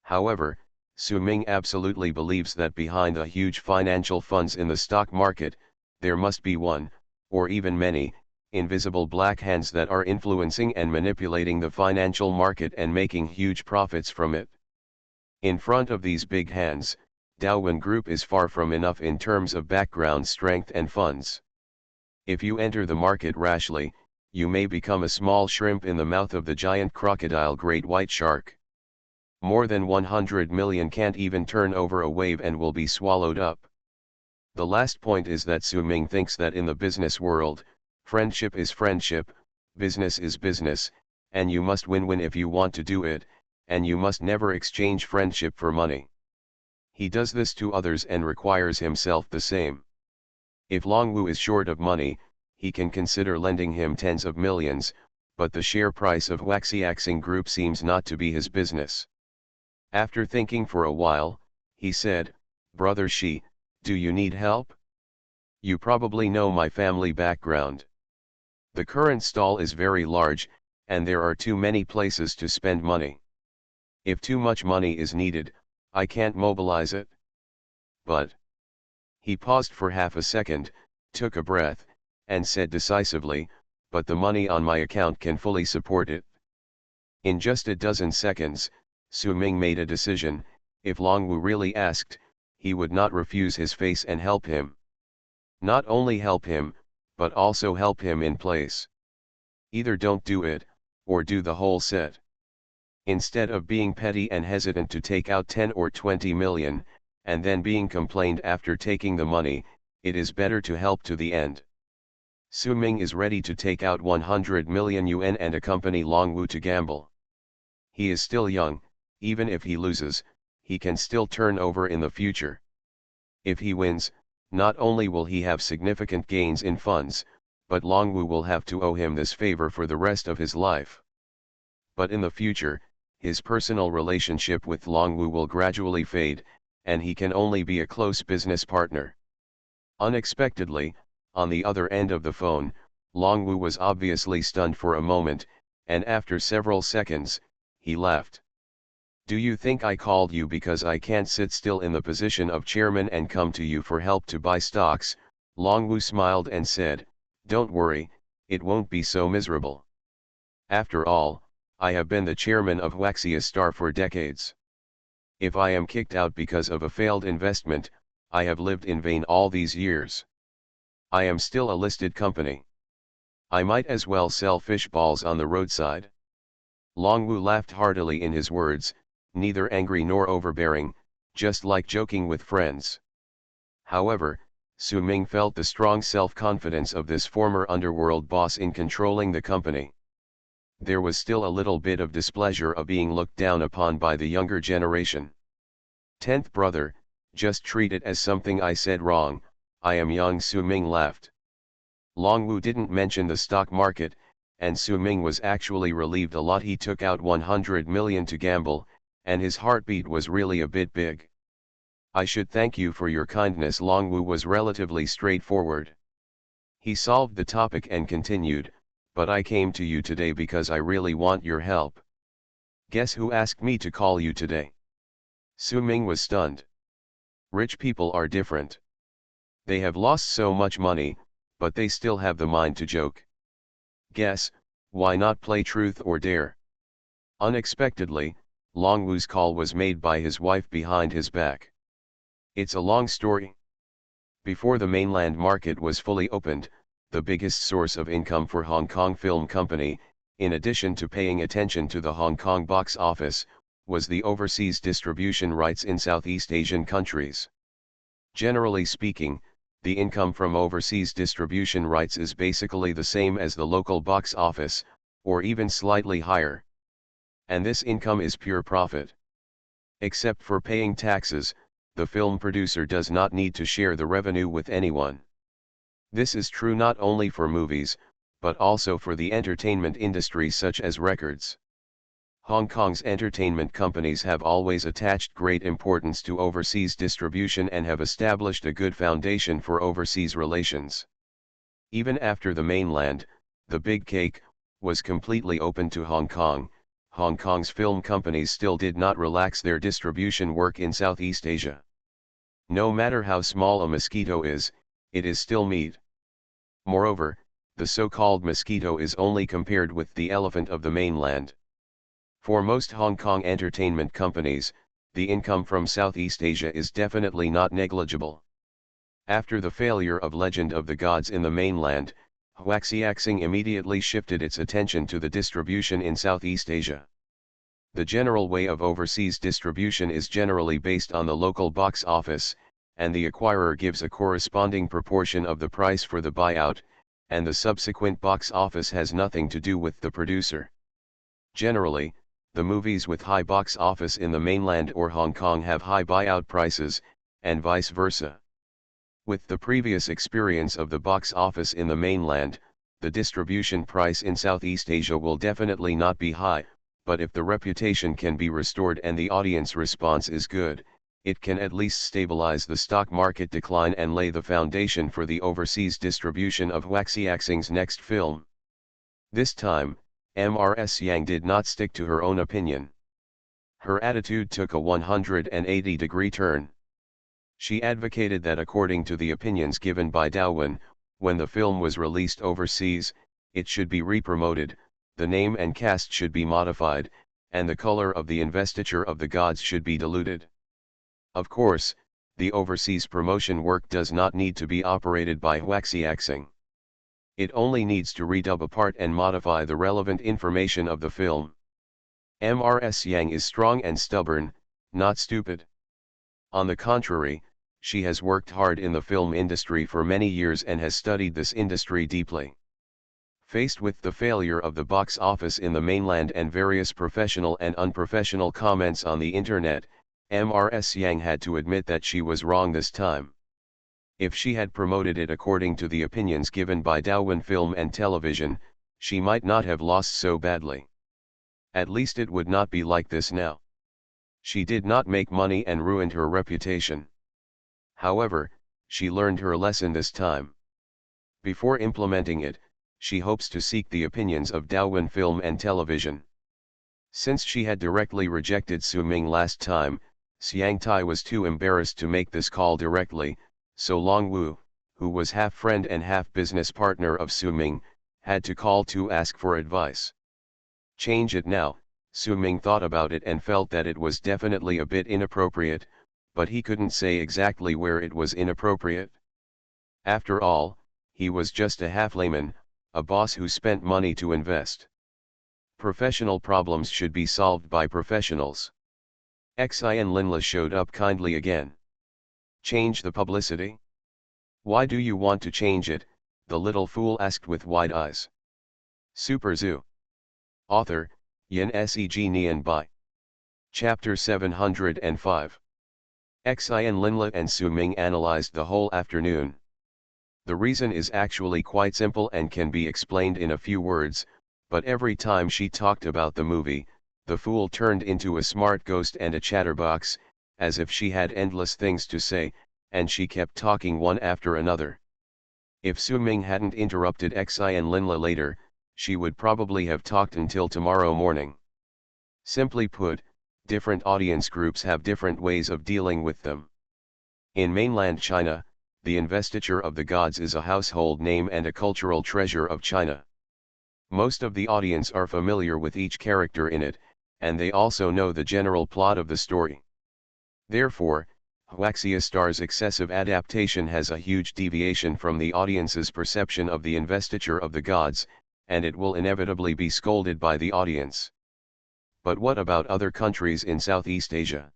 However, Su Ming absolutely believes that behind the huge financial funds in the stock market, there must be one, or even many, invisible black hands that are influencing and manipulating the financial market and making huge profits from it. In front of these big hands, Daowen Group is far from enough in terms of background strength and funds. If you enter the market rashly, you may become a small shrimp in the mouth of the giant crocodile great white shark. More than 100 million can't even turn over a wave and will be swallowed up. The last point is that Su Ming thinks that in the business world, friendship is friendship, business is business, and you must win-win if you want to do it, and you must never exchange friendship for money. He does this to others and requires himself the same. If Long Wu is short of money, he can consider lending him tens of millions, but the share price of Waxiastar Group seems not to be his business. After thinking for a while, he said, "Brother Shi, do you need help? You probably know my family background. The current stall is very large, and there are too many places to spend money. If too much money is needed, I can't mobilize it. But..." He paused for half a second, took a breath, and said decisively, "But the money on my account can fully support it." In just a dozen seconds, Su Ming made a decision. If Long Wu really asked, he would not refuse his face and help him. Not only help him, but also help him in place. Either don't do it, or do the whole set. Instead of being petty and hesitant to take out 10 or 20 million, and then being complained after taking the money, it is better to help to the end. Su Ming is ready to take out 100 million yuan and accompany Long Wu to gamble. He is still young, even if he loses, he can still turn over in the future. If he wins, not only will he have significant gains in funds, but Longwu will have to owe him this favor for the rest of his life. But in the future, his personal relationship with Longwu will gradually fade, and he can only be a close business partner. Unexpectedly, on the other end of the phone, Longwu was obviously stunned for a moment, and after several seconds, he laughed. "Do you think I called you because I can't sit still in the position of chairman and come to you for help to buy stocks?" Longwu smiled and said, "Don't worry, it won't be so miserable. After all, I have been the chairman of Waxia Star for decades. If I am kicked out because of a failed investment, I have lived in vain all these years. I am still a listed company. I might as well sell fish balls on the roadside." Longwu laughed heartily in his words, neither angry nor overbearing, just like joking with friends. However, Su Ming felt the strong self-confidence of this former underworld boss in controlling the company. There was still a little bit of displeasure of being looked down upon by the younger generation. "10th brother, just treat it as something I said wrong, I am young." Su Ming laughed. Longwu didn't mention the stock market, and Su Ming was actually relieved a lot. He took out 100 million to gamble, and his heartbeat was really a bit big. "I should thank you for your kindness." Longwu was relatively straightforward. He solved the topic and continued, "But I came to you today because I really want your help." "Guess who asked me to call you today?" Su Ming was stunned. Rich people are different. They have lost so much money, but they still have the mind to joke. "Guess, why not play truth or dare?" Unexpectedly, Longwu's call was made by his wife behind his back. "It's a long story." Before the mainland market was fully opened, the biggest source of income for Hong Kong Film Company, in addition to paying attention to the Hong Kong box office, was the overseas distribution rights in Southeast Asian countries. Generally speaking, the income from overseas distribution rights is basically the same as the local box office, or even slightly higher. And this income is pure profit. Except for paying taxes, the film producer does not need to share the revenue with anyone. This is true not only for movies, but also for the entertainment industry such as records. Hong Kong's entertainment companies have always attached great importance to overseas distribution and have established a good foundation for overseas relations. Even after the mainland, the big cake, was completely open to Hong Kong, Hong Kong's film companies still did not relax their distribution work in Southeast Asia. No matter how small a mosquito is, it is still meat. Moreover, the so-called mosquito is only compared with the elephant of the mainland. For most Hong Kong entertainment companies, the income from Southeast Asia is definitely not negligible. After the failure of Legend of the Gods in the mainland, Huaxiaxing immediately shifted its attention to the distribution in Southeast Asia. The general way of overseas distribution is generally based on the local box office, and the acquirer gives a corresponding proportion of the price for the buyout, and the subsequent box office has nothing to do with the producer. Generally, the movies with high box office in the mainland or Hong Kong have high buyout prices, and vice versa. With the previous experience of the box office in the mainland, the distribution price in Southeast Asia will definitely not be high, but if the reputation can be restored and the audience response is good, it can at least stabilize the stock market decline and lay the foundation for the overseas distribution of Huaxiaxing's next film. This time, Ms. Yang did not stick to her own opinion. Her attitude took a 180-degree turn. She advocated that according to the opinions given by Daowin, when the film was released overseas, it should be re-promoted, the name and cast should be modified, and the color of the investiture of the gods should be diluted. Of course, the overseas promotion work does not need to be operated by Huaxiaxing. It only needs to redub a part and modify the relevant information of the film. Ms. Yang is strong and stubborn, not stupid. On the contrary, she has worked hard in the film industry for many years and has studied this industry deeply. Faced with the failure of the box office in the mainland and various professional and unprofessional comments on the internet, Ms. Yang had to admit that she was wrong this time. If she had promoted it according to the opinions given by Douyin Film and Television, she might not have lost so badly. At least it would not be like this now. She did not make money and ruined her reputation. However, she learned her lesson this time. Before implementing it, she hopes to seek the opinions of Douyin Film and Television. Since she had directly rejected Su Ming last time, Xiang Tai was too embarrassed to make this call directly, so Long Wu, who was half friend and half business partner of Su Ming, had to call to ask for advice. Change it now. Su Ming thought about it and felt that it was definitely a bit inappropriate, but he couldn't say exactly where it was inappropriate. After all, he was just a half layman, a boss who spent money to invest. Professional problems should be solved by professionals. Xian Linla showed up kindly again. Change the publicity? Why do you want to change it? The little fool asked with wide eyes. Super Zoo. Author, Yin Seg Nian Bai. Chapter 705. Xian Linla and Su Ming analyzed the whole afternoon. The reason is actually quite simple and can be explained in a few words, but every time she talked about the movie, the fool turned into a smart ghost and a chatterbox, as if she had endless things to say, and she kept talking one after another. If Su Ming hadn't interrupted Xian Linla later, she would probably have talked until tomorrow morning. Simply put, different audience groups have different ways of dealing with them. In mainland China, the investiture of the gods is a household name and a cultural treasure of China. Most of the audience are familiar with each character in it, and they also know the general plot of the story. Therefore, Huaxia Star's excessive adaptation has a huge deviation from the audience's perception of the investiture of the gods, and it will inevitably be scolded by the audience. But what about other countries in Southeast Asia?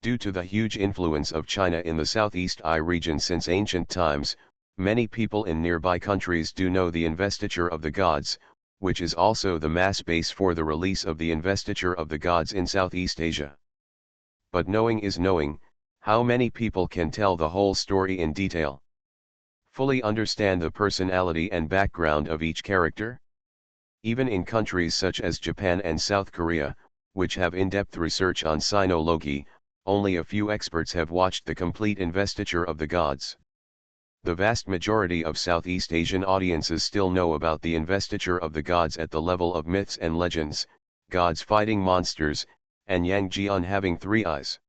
Due to the huge influence of China in the Southeast Asia region since ancient times, many people in nearby countries do know the investiture of the gods, which is also the mass base for the release of the investiture of the gods in Southeast Asia. But knowing is knowing. How many people can tell the whole story in detail? Fully understand the personality and background of each character? Even in countries such as Japan and South Korea, which have in-depth research on sinology, only a few experts have watched the complete investiture of the gods. The vast majority of Southeast Asian audiences still know about the investiture of the gods at the level of myths and legends, gods fighting monsters, and Yang Jian having 3 eyes.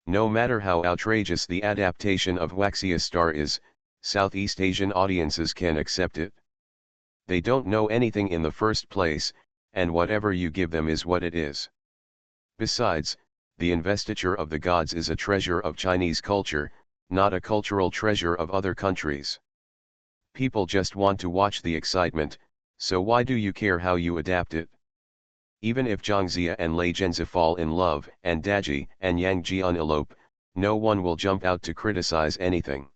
No matter how outrageous the adaptation of Huaxia Star is, Southeast Asian audiences can accept it. They don't know anything in the first place, and whatever you give them is what it is. Besides, the investiture of the gods is a treasure of Chinese culture, not a cultural treasure of other countries. People just want to watch the excitement, so why do you care how you adapt it? Even if Zhangxia and Lei Zhenzi fall in love and Daji and Yang Jian elope, no one will jump out to criticize anything.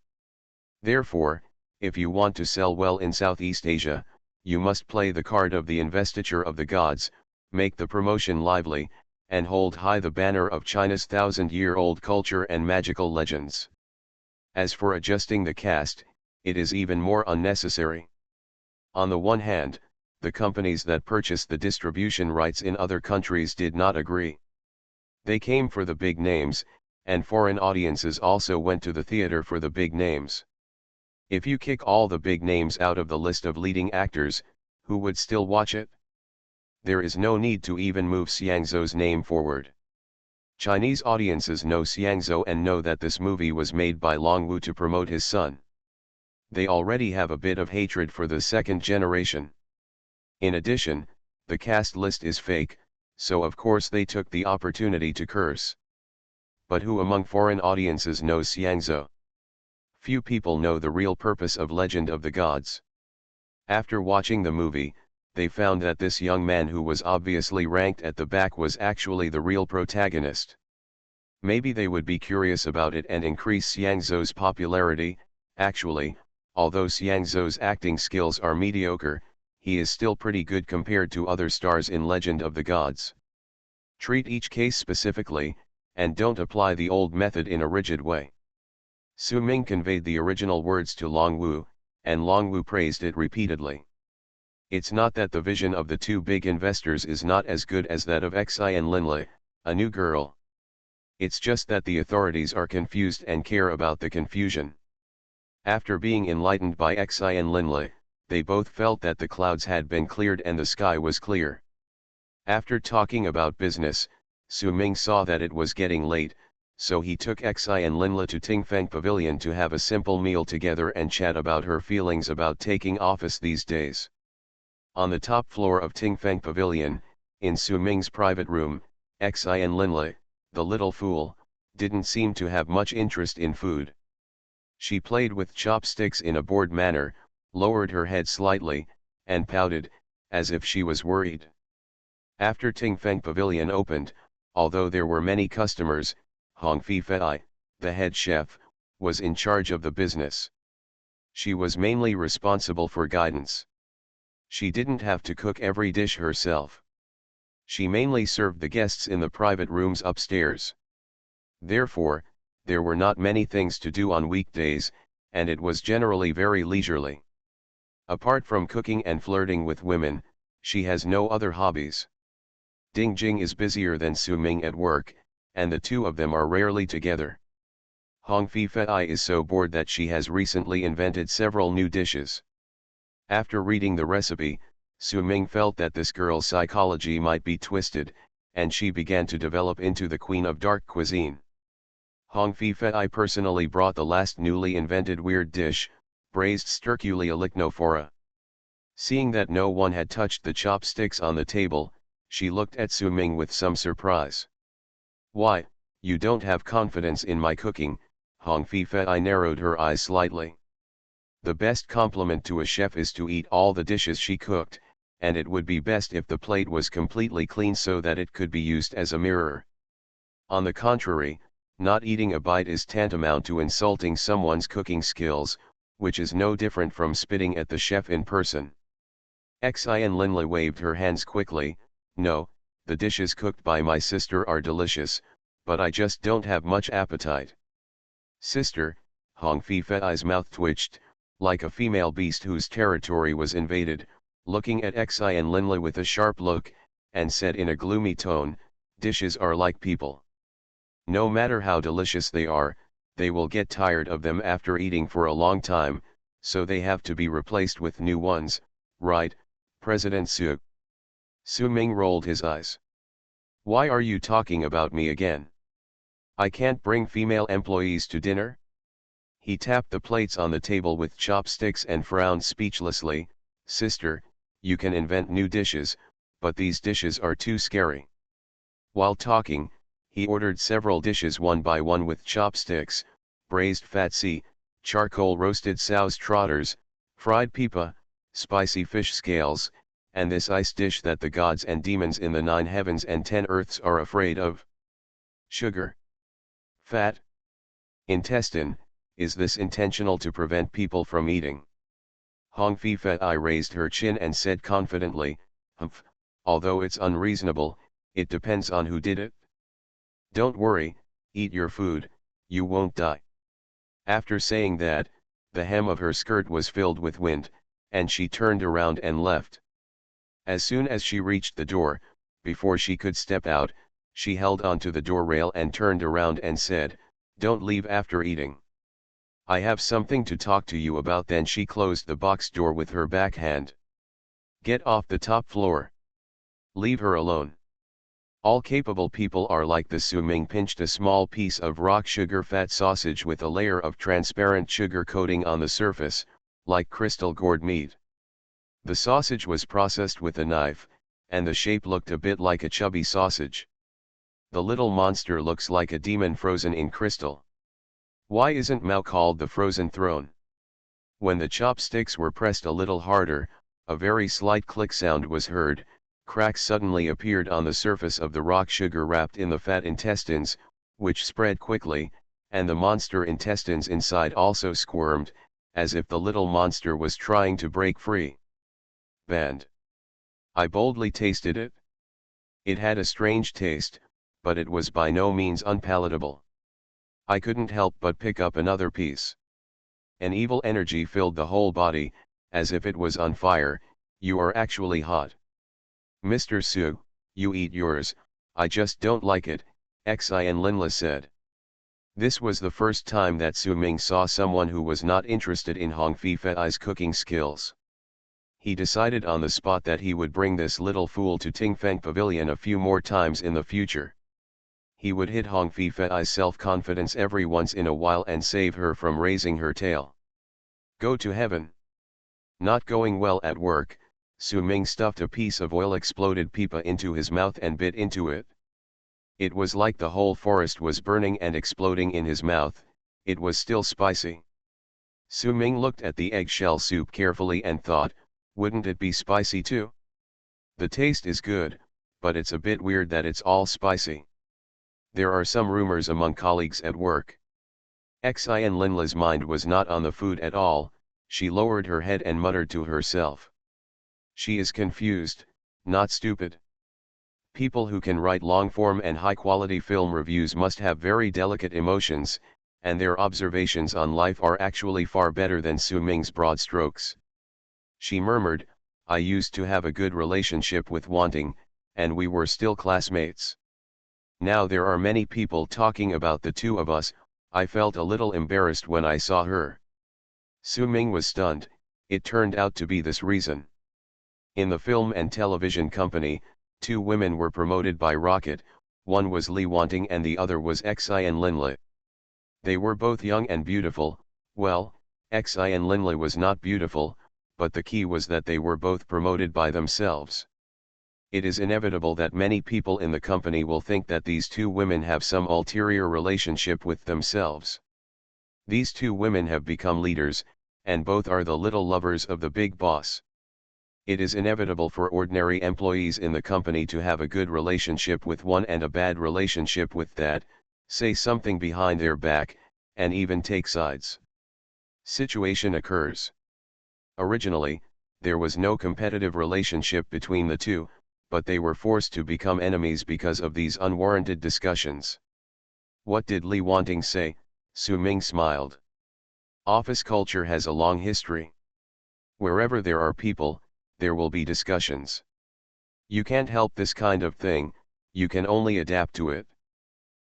Therefore, if you want to sell well in Southeast Asia, you must play the card of the investiture of the gods, make the promotion lively, and hold high the banner of China's 1,000-year-old culture and magical legends. As for adjusting the cast, it is even more unnecessary. On the one hand, the companies that purchased the distribution rights in other countries did not agree. They came for the big names, and foreign audiences also went to the theater for the big names. If you kick all the big names out of the list of leading actors, who would still watch it? There is no need to even move Xiangzhou's name forward. Chinese audiences know Xiangzhou and know that this movie was made by Long Wu to promote his son. They already have a bit of hatred for the second generation. In addition, the cast list is fake, so of course they took the opportunity to curse. But who among foreign audiences knows Xiangzhou? Few people know the real purpose of Legend of the Gods. After watching the movie, they found that this young man who was obviously ranked at the back was actually the real protagonist. Maybe they would be curious about it and increase Xiangzhou's popularity. Actually, although Xiangzhou's acting skills are mediocre, he is still pretty good compared to other stars in Legend of the Gods. Treat each case specifically, and don't apply the old method in a rigid way. Su Ming conveyed the original words to Long Wu, and Long Wu praised it repeatedly. It's not that the vision of the two big investors is not as good as that of Xi and Linlei, a new girl. It's just that the authorities are confused and care about the confusion. After being enlightened by Xi and Linlei, they both felt that the clouds had been cleared and the sky was clear. After talking about business, Su Ming saw that it was getting late, so he took Xi and Linlei to Tingfeng Pavilion to have a simple meal together and chat about her feelings about taking office these days. On the top floor of Tingfeng Pavilion, in Su Ming's private room, Xi and Linlei, the little fool, didn't seem to have much interest in food. She played with chopsticks in a bored manner, lowered her head slightly, and pouted, as if she was worried. After Tingfeng Pavilion opened, although there were many customers, Hong Fei, the head chef, was in charge of the business. She was mainly responsible for guidance. She didn't have to cook every dish herself. She mainly served the guests in the private rooms upstairs. Therefore, there were not many things to do on weekdays, and it was generally very leisurely. Apart from cooking and flirting with women, she has no other hobbies. Ding Jing is busier than Su Ming at work, and the two of them are rarely together. Hong Fei is so bored that she has recently invented several new dishes. After reading the recipe, Su Ming felt that this girl's psychology might be twisted, and she began to develop into the queen of dark cuisine. Hong Fei personally brought the last newly invented weird dish, braised sterculia lichnophora. Seeing that no one had touched the chopsticks on the table, she looked at Su Ming with some surprise. "Why, you don't have confidence in my cooking?" Hong Fei narrowed her eyes slightly. The best compliment to a chef is to eat all the dishes she cooked, and it would be best if the plate was completely clean so that it could be used as a mirror. On the contrary, not eating a bite is tantamount to insulting someone's cooking skills, which is no different from spitting at the chef in person. Xi and Linlei waved her hands quickly. "No, the dishes cooked by my sister are delicious, but I just don't have much appetite." "Sister," Hong Fei's mouth twitched, like a female beast whose territory was invaded, looking at Xi and Linlei with a sharp look, and said in a gloomy tone, "Dishes are like people. No matter how delicious they are, they will get tired of them after eating for a long time, so they have to be replaced with new ones, right, President Su?" Su Ming rolled his eyes. "Why are you talking about me again? I can't bring female employees to dinner?" He tapped the plates on the table with chopsticks and frowned speechlessly. "Sister, you can invent new dishes, but these dishes are too scary." While talking, he ordered several dishes one by one with chopsticks: braised fatsi, charcoal roasted sow's trotters, fried pipa, spicy fish scales, and this ice dish that the gods and demons in the 9 heavens and 10 earths are afraid of. Sugar. Fat. Intestine. Is this intentional to prevent people from eating? Hong Fei raised her chin and said confidently, "Humph, although it's unreasonable, it depends on who did it. Don't worry, eat your food, you won't die." After saying that, the hem of her skirt was filled with wind, and she turned around and left. As soon as she reached the door, before she could step out, she held onto the door rail and turned around and said, "Don't leave after eating. I have something to talk to you about." Then she closed the box door with her backhand. "Get off the top floor. Leave her alone." All capable people are like this. Su Ming pinched a small piece of rock sugar fat sausage with a layer of transparent sugar coating on the surface, like crystal gourd meat. The sausage was processed with a knife, and the shape looked a bit like a chubby sausage. The little monster looks like a demon frozen in crystal. Why isn't Mao called the Frozen Throne? When the chopsticks were pressed a little harder, a very slight click sound was heard. Cracks suddenly appeared on the surface of the rock sugar wrapped in the fat intestines, which spread quickly, and the monster intestines inside also squirmed, as if the little monster was trying to break free. Banned. I boldly tasted it. It had a strange taste, but it was by no means unpalatable. I couldn't help but pick up another piece. An evil energy filled the whole body, as if it was on fire. You are actually hot. Mr. Su, you eat yours, I just don't like it, Xi and Linla said. This was the first time that Su Ming saw someone who was not interested in Hong Fei's cooking skills. He decided on the spot that he would bring this little fool to Tingfeng Pavilion a few more times in the future. He would hit Hong Fei's self-confidence every once in a while and save her from raising her tail. Go to heaven. Not going well at work, Su Ming stuffed a piece of oil-exploded pipa into his mouth and bit into it. It was like the whole forest was burning and exploding in his mouth. It was still spicy. Su Ming looked at the eggshell soup carefully and thought, wouldn't it be spicy too? The taste is good, but it's a bit weird that it's all spicy. There are some rumors among colleagues at work. Xi and Linla's mind was not on the food at all. She lowered her head and muttered to herself. She is confused, not stupid. People who can write long-form and high-quality film reviews must have very delicate emotions, and their observations on life are actually far better than Su Ming's broad strokes. She murmured, I used to have a good relationship with Wanting, and we were still classmates. Now there are many people talking about the two of us. I felt a little embarrassed when I saw her. Su Ming was stunned. It turned out to be this reason. In the film and television company, two women were promoted by rocket. One was Li Wanting and the other was Xi and Linla. They were both young and beautiful. Well, Xi and Linla was not beautiful, but the key was that they were both promoted by themselves. It is inevitable that many people in the company will think that these two women have some ulterior relationship with themselves. These two women have become leaders, and both are the little lovers of the big boss. It is inevitable for ordinary employees in the company to have a good relationship with one and a bad relationship with that, say something behind their back, and even take sides. Situation occurs. Originally, there was no competitive relationship between the two, but they were forced to become enemies because of these unwarranted discussions. What did Li Wanting say? Su Ming smiled. Office culture has a long history. Wherever there are people, there will be discussions. You can't help this kind of thing, you can only adapt to it.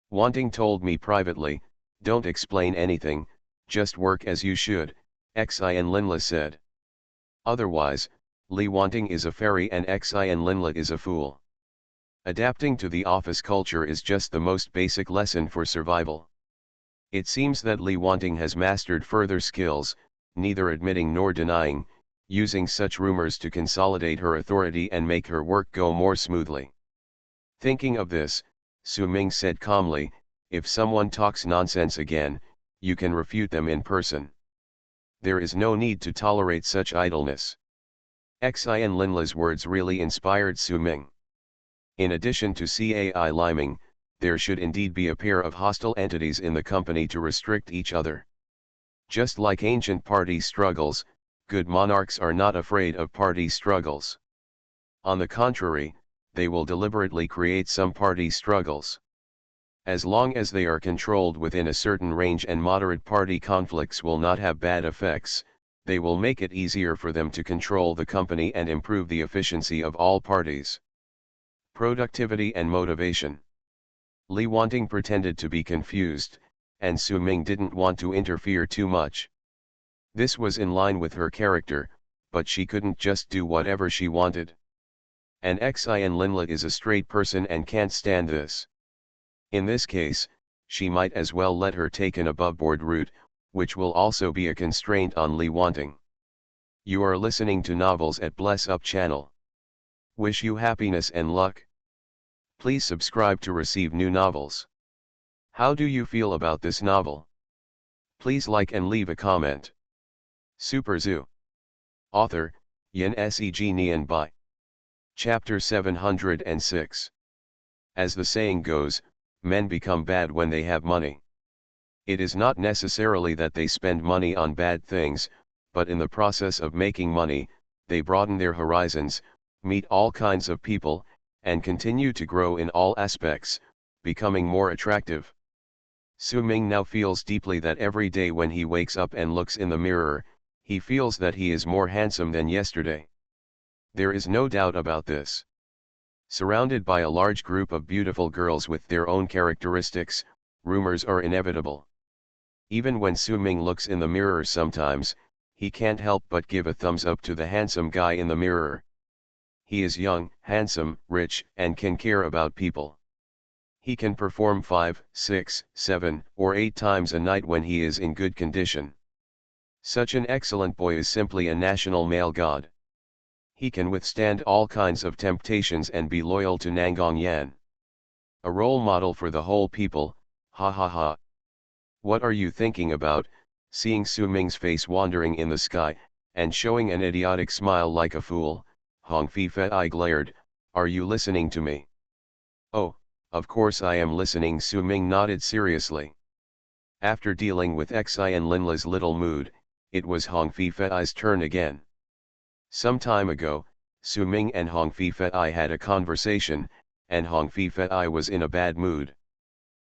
Wanting told me privately, don't explain anything, just work as you should, Xi and Linla said. Otherwise, Li Wanting is a fairy and Xi and Linla is a fool. Adapting to the office culture is just the most basic lesson for survival. It seems that Li Wanting has mastered further skills, neither admitting nor denying, using such rumors to consolidate her authority and make her work go more smoothly. Thinking of this, Su Ming said calmly, if someone talks nonsense again, you can refute them in person. There is no need to tolerate such idleness. Xi and Linla's words really inspired Su Ming. In addition to Cai liming, there should indeed be a pair of hostile entities in the company to restrict each other. Just like ancient party struggles, good monarchs are not afraid of party struggles. On the contrary, they will deliberately create some party struggles. As long as they are controlled within a certain range and moderate party conflicts will not have bad effects, they will make it easier for them to control the company and improve the efficiency of all parties. Productivity and motivation. Li Wanting pretended to be confused, and Su Ming didn't want to interfere too much. This was in line with her character, but she couldn't just do whatever she wanted. And Xi and Linla is a straight person and can't stand this. In this case, she might as well let her take an above-board route, which will also be a constraint on Li Wanting. You are listening to Novels at Bless Up channel. Wish you happiness and luck. Please subscribe to receive new novels. How do you feel about this novel? Please like and leave a comment. Super Zoo. Author, Yin Seg Nian Bai. Chapter 706. As the saying goes, men become bad when they have money. It is not necessarily that they spend money on bad things, but in the process of making money, they broaden their horizons, meet all kinds of people, and continue to grow in all aspects, becoming more attractive. Su Ming now feels deeply that every day when he wakes up and looks in the mirror, he feels that he is more handsome than yesterday. There is no doubt about this. Surrounded by a large group of beautiful girls with their own characteristics, rumors are inevitable. Even when Su Ming looks in the mirror sometimes, he can't help but give a thumbs up to the handsome guy in the mirror. He is young, handsome, rich, and can care about people. He can perform 5, 6, 7, or 8 times a night when he is in good condition. Such an excellent boy is simply a national male god. He can withstand all kinds of temptations and be loyal to Nangong Yan. A role model for the whole people, ha ha ha. What are you thinking about, seeing Su Ming's face wandering in the sky, and showing an idiotic smile like a fool? Hong Fei glared, are you listening to me? Oh, of course I am listening, Su Ming nodded seriously. After dealing with Xi and Linla's little mood, it was Hong Fei's turn again. Some time ago, Su Ming and Hong Fei had a conversation, and Hong Fei was in a bad mood.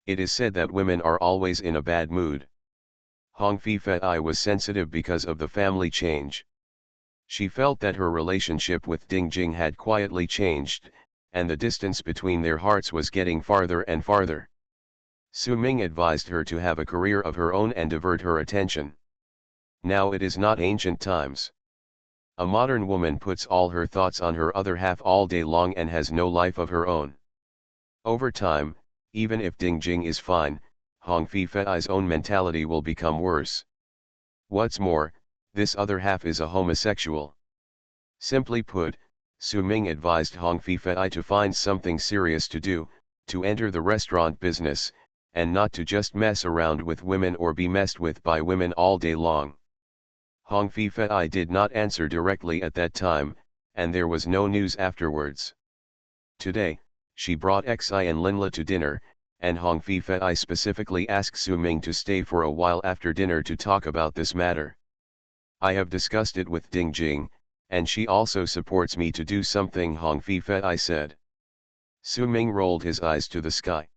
It is said that women are always in a bad mood. Hong Fei was sensitive because of the family change. She felt that her relationship with Ding Jing had quietly changed, and the distance between their hearts was getting farther and farther. Su Ming advised her to have a career of her own and divert her attention. Now it is not ancient times. A modern woman puts all her thoughts on her other half all day long and has no life of her own. Over time, even if Ding Jing is fine, Hong Fei's own mentality will become worse. What's more, this other half is a homosexual. Simply put, Su Ming advised Hong Fei to find something serious to do, to enter the restaurant business, and not to just mess around with women or be messed with by women all day long. Hong Fei did not answer directly at that time, and there was no news afterwards. Today, she brought Xi and Linla to dinner, and Hong Fei specifically asked Su Ming to stay for a while after dinner to talk about this matter. I have discussed it with Ding Jing, and she also supports me to do something, Hong Fei said. Su Ming rolled his eyes to the sky.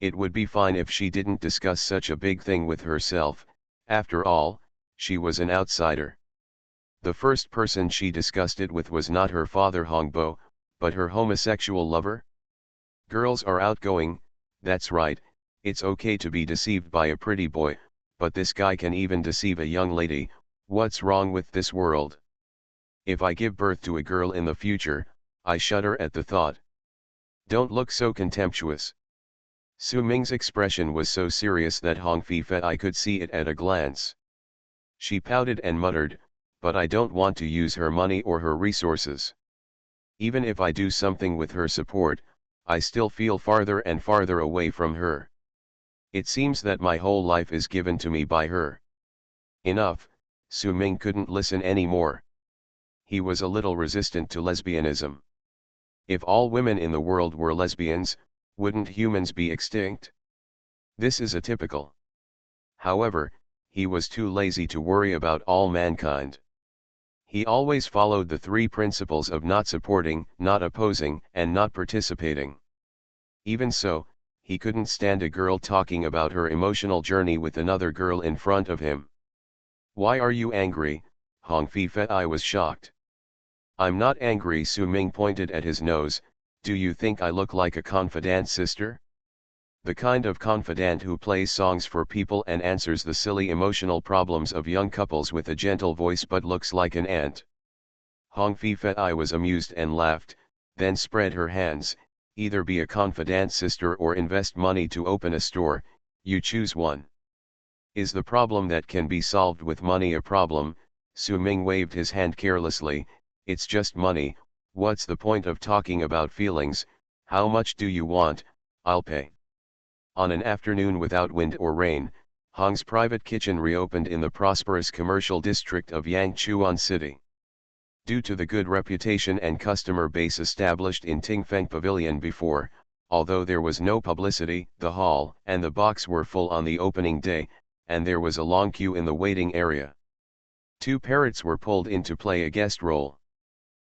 It would be fine if she didn't discuss such a big thing with herself, after all, she was an outsider. The first person she discussed it with was not her father Hong Bo, but her homosexual lover. Girls are outgoing, that's right, it's okay to be deceived by a pretty boy, but this guy can even deceive a young lady. What's wrong with this world? If I give birth to a girl in the future, I shudder at the thought. Don't look so contemptuous. Su Ming's expression was so serious that Hong Fei could see it at a glance. She pouted and muttered, but I don't want to use her money or her resources. Even if I do something with her support, I still feel farther and farther away from her. It seems that my whole life is given to me by her. Enough, Su Ming couldn't listen anymore. He was a little resistant to lesbianism. If all women in the world were lesbians, wouldn't humans be extinct? This is atypical. However, he was too lazy to worry about all mankind. He always followed the 3 principles of not supporting, not opposing, and not participating. Even so, he couldn't stand a girl talking about her emotional journey with another girl in front of him. Why are you angry? Hong Fei was shocked. I'm not angry, Su Ming pointed at his nose. Do you think I look like a confidant sister? The kind of confidant who plays songs for people and answers the silly emotional problems of young couples with a gentle voice but looks like an ant. Hong Fei was amused and laughed, then spread her hands. Either be a confidant sister or invest money to open a store, you choose one. Is the problem that can be solved with money a problem? Su Ming waved his hand carelessly. It's just money. What's the point of talking about feelings? How much do you want? I'll pay. On an afternoon without wind or rain, Hong's private kitchen reopened in the prosperous commercial district of Yangchuan City. Due to the good reputation and customer base established in Tingfeng Pavilion before, although there was no publicity, the hall and the box were full on the opening day, and there was a long queue in the waiting area. 2 parrots were pulled in to play a guest role.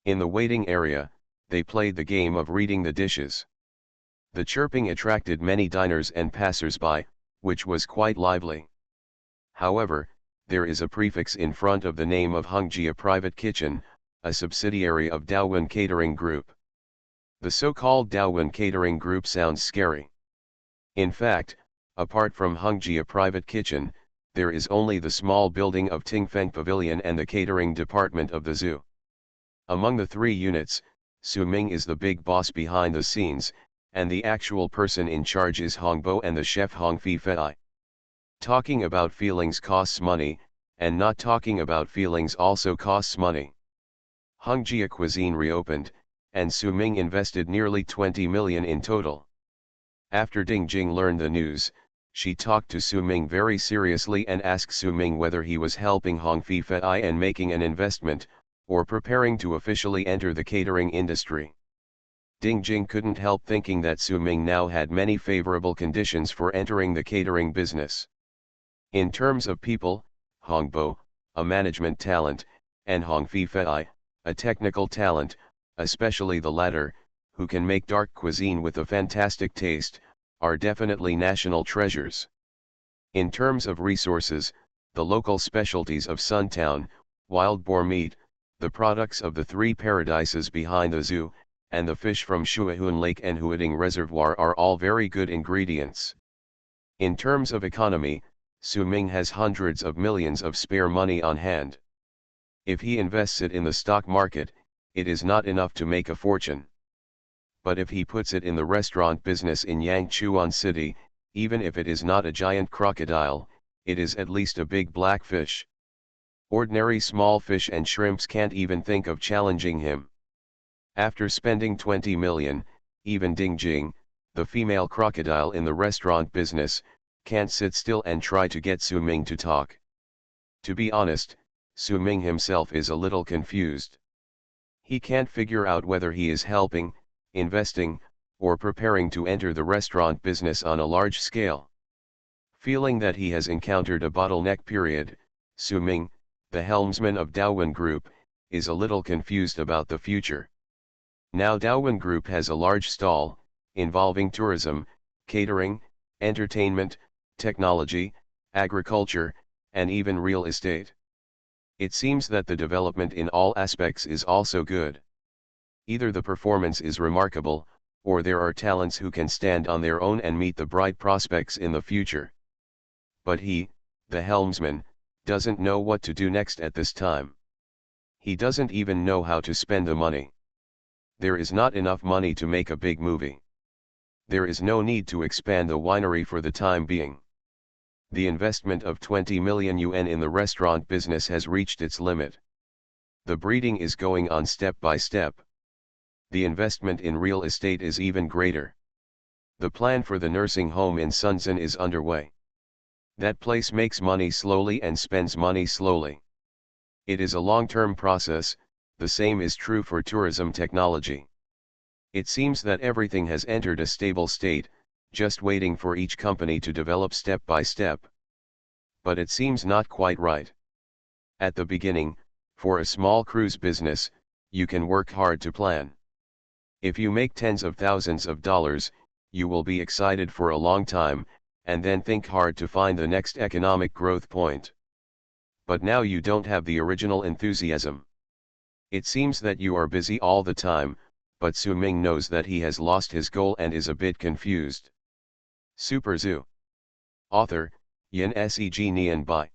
In the waiting area, they played the game of reading the dishes. The chirping attracted many diners and passers-by, which was quite lively. However, there is a prefix in front of the name of Hungjia Private Kitchen, a subsidiary of Daewon Catering Group. The so-called Daewon Catering Group sounds scary. In fact, apart from Hungjia Private Kitchen, there is only the small building of Tingfeng Pavilion and the catering department of the zoo. Among the three units, Su Ming is the big boss behind the scenes, and the actual person in charge is Hongbo and the chef Hong Fi Fei. Talking about feelings costs money, and not talking about feelings also costs money. Hungjia Cuisine reopened, and Su Ming invested nearly 20 million in total. After Ding Jing learned the news, she talked to Su Ming very seriously and asked Su Ming whether he was helping Hong Fi Fei and making an investment, or preparing to officially enter the catering industry. Ding Jing couldn't help thinking that Su Ming now had many favorable conditions for entering the catering business. In terms of people, Hong Bo, a management talent, and Hong Fi Fei, a technical talent, especially the latter, who can make dark cuisine with a fantastic taste, are definitely national treasures. In terms of resources, the local specialties of Suntown, wild boar meat, the products of the three paradises behind the zoo, and the fish from Shuahun Lake and Huading Reservoir are all very good ingredients. In terms of economy, Su Ming has hundreds of millions of spare money on hand. If he invests it in the stock market, it is not enough to make a fortune. But if he puts it in the restaurant business in Yangchuan City, even if it is not a giant crocodile, it is at least a big black fish. Ordinary small fish and shrimps can't even think of challenging him. After spending 20 million, even Ding Jing, the female crocodile in the restaurant business, can't sit still and try to get Su Ming to talk. To be honest, Su Ming himself is a little confused. He can't figure out whether he is helping, investing, or preparing to enter the restaurant business on a large scale. Feeling that he has encountered a bottleneck period, Su Ming, the helmsman of Daewon Group, is a little confused about the future. Now Daewon Group has a large stall, involving tourism, catering, entertainment, technology, agriculture, and even real estate. It seems that the development in all aspects is also good. Either the performance is remarkable, or there are talents who can stand on their own and meet the bright prospects in the future. But he, the helmsman, doesn't know what to do next at this time. He doesn't even know how to spend the money. There is not enough money to make a big movie. There is no need to expand the winery for the time being. The investment of 20 million yuan in the restaurant business has reached its limit. The breeding is going on step by step. The investment in real estate is even greater. The plan for the nursing home in Shenzhen is underway. That place makes money slowly and spends money slowly. It is a long-term process, the same is true for tourism technology. It seems that everything has entered a stable state, just waiting for each company to develop step by step. But it seems not quite right. At the beginning, for a small cruise business, you can work hard to plan. If you make tens of thousands of dollars, you will be excited for a long time, and then think hard to find the next economic growth point. But now you don't have the original enthusiasm. It seems that you are busy all the time, but Su Ming knows that he has lost his goal and is a bit confused. Super Zoo. Author, Yin Seg Nian Bai.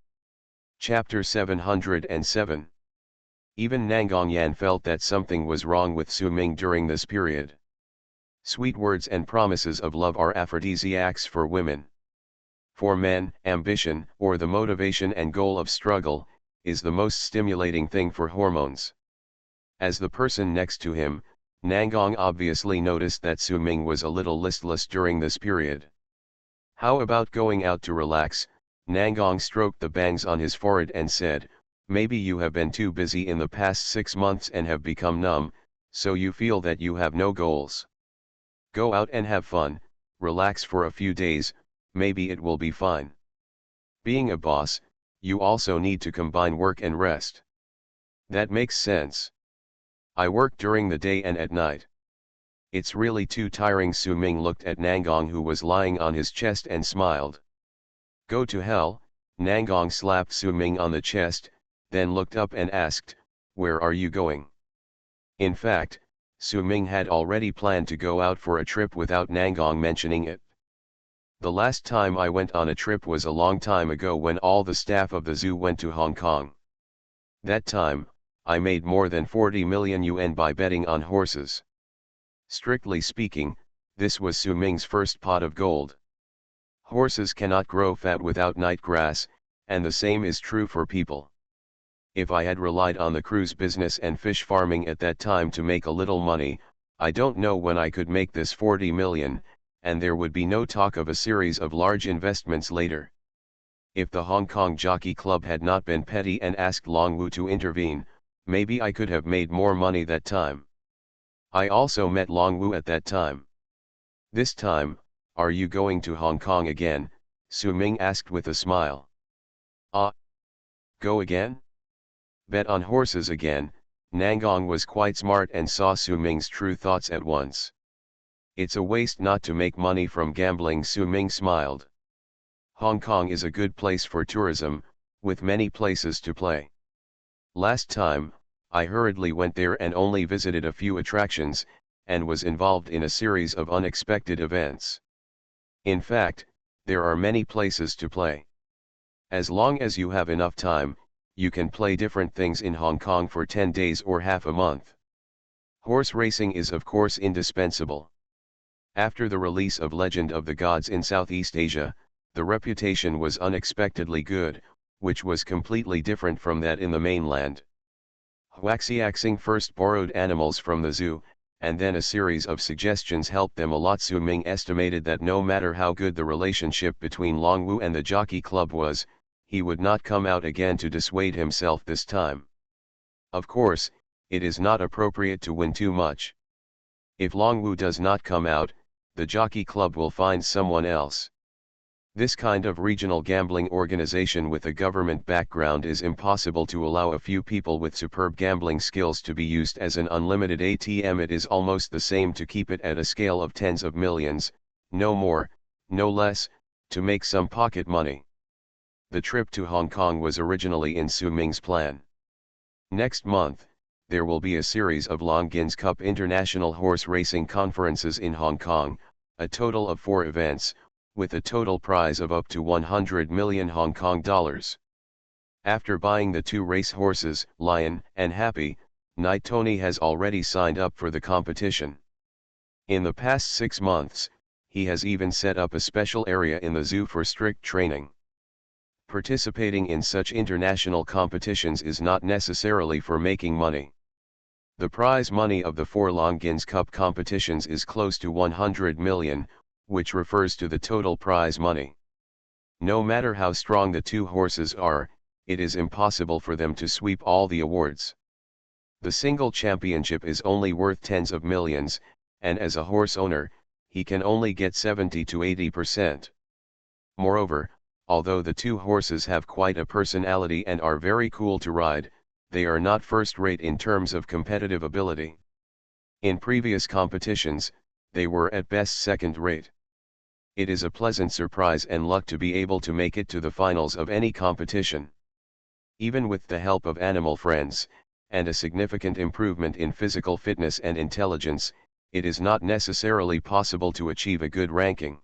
Chapter 707. Even Nangong Yan felt that something was wrong with Su Ming during this period. Sweet words and promises of love are aphrodisiacs for women. For men, ambition, or the motivation and goal of struggle, is the most stimulating thing for hormones. As the person next to him, Nangong obviously noticed that Su Ming was a little listless during this period. How about going out to relax? Nangong stroked the bangs on his forehead and said, maybe you have been too busy in the past 6 months and have become numb, so you feel that you have no goals. Go out and have fun, relax for a few days, maybe it will be fine. Being a boss, you also need to combine work and rest. That makes sense. I work during the day and at night. It's really too tiring. Su Ming looked at Nangong, who was lying on his chest, and smiled. Go to hell. Nangong slapped Su Ming on the chest, then looked up and asked, "Where are you going?" In fact, Su Ming had already planned to go out for a trip without Nangong mentioning it. "The last time I went on a trip was a long time ago when all the staff of the zoo went to Hong Kong. That time, I made more than 40 million yuan by betting on horses." Strictly speaking, this was Su Ming's first pot of gold. Horses cannot grow fat without night grass, and the same is true for people. If I had relied on the cruise business and fish farming at that time to make a little money, I don't know when I could make this 40 million, and there would be no talk of a series of large investments later. If the Hong Kong Jockey Club had not been petty and asked Long Wu to intervene, maybe I could have made more money that time. I also met Long Wu at that time. This time, "Are you going to Hong Kong again?" Su Ming asked with a smile. "Ah, go again? Bet on horses again?" Nangong was quite smart and saw Su Ming's true thoughts at once. "It's a waste not to make money from gambling." Su Ming smiled. "Hong Kong is a good place for tourism, with many places to play. Last time, I hurriedly went there and only visited a few attractions, and was involved in a series of unexpected events. In fact, there are many places to play. As long as you have enough time, you can play different things in Hong Kong for 10 days or half a month. Horse racing is of course indispensable. After the release of Legend of the Gods in Southeast Asia, the reputation was unexpectedly good, which was completely different from that in the mainland. Huaxiaxing first borrowed animals from the zoo, and then a series of suggestions helped them a lot. Su Ming estimated that no matter how good the relationship between Long Wu and the Jockey Club was, he would not come out again to dissuade himself this time. Of course, it is not appropriate to win too much. If Long Wu does not come out, the Jockey Club will find someone else. This kind of regional gambling organization with a government background is impossible to allow a few people with superb gambling skills to be used as an unlimited ATM. It is almost the same to keep it at a scale of tens of millions, no more, no less, to make some pocket money. The trip to Hong Kong was originally in Su Ming's plan. Next month, there will be a series of Longines Cup International Horse Racing Conferences in Hong Kong, a total of 4 events, with a total prize of up to 100 million Hong Kong dollars. After buying the 2 race horses, Lion and Happy, Night Tony has already signed up for the competition. In the past 6 months, he has even set up a special area in the zoo for strict training. Participating in such international competitions is not necessarily for making money. The prize money of the 4 Longines Cup competitions is close to 100 million, which refers to the total prize money. No matter how strong the 2 horses are, it is impossible for them to sweep all the awards. The single championship is only worth tens of millions, and as a horse owner, he can only get 70 to 80%. Moreover, although the 2 horses have quite a personality and are very cool to ride, they are not first-rate in terms of competitive ability. In previous competitions, they were at best second-rate. It is a pleasant surprise and luck to be able to make it to the finals of any competition. Even with the help of animal friends, and a significant improvement in physical fitness and intelligence, it is not necessarily possible to achieve a good ranking.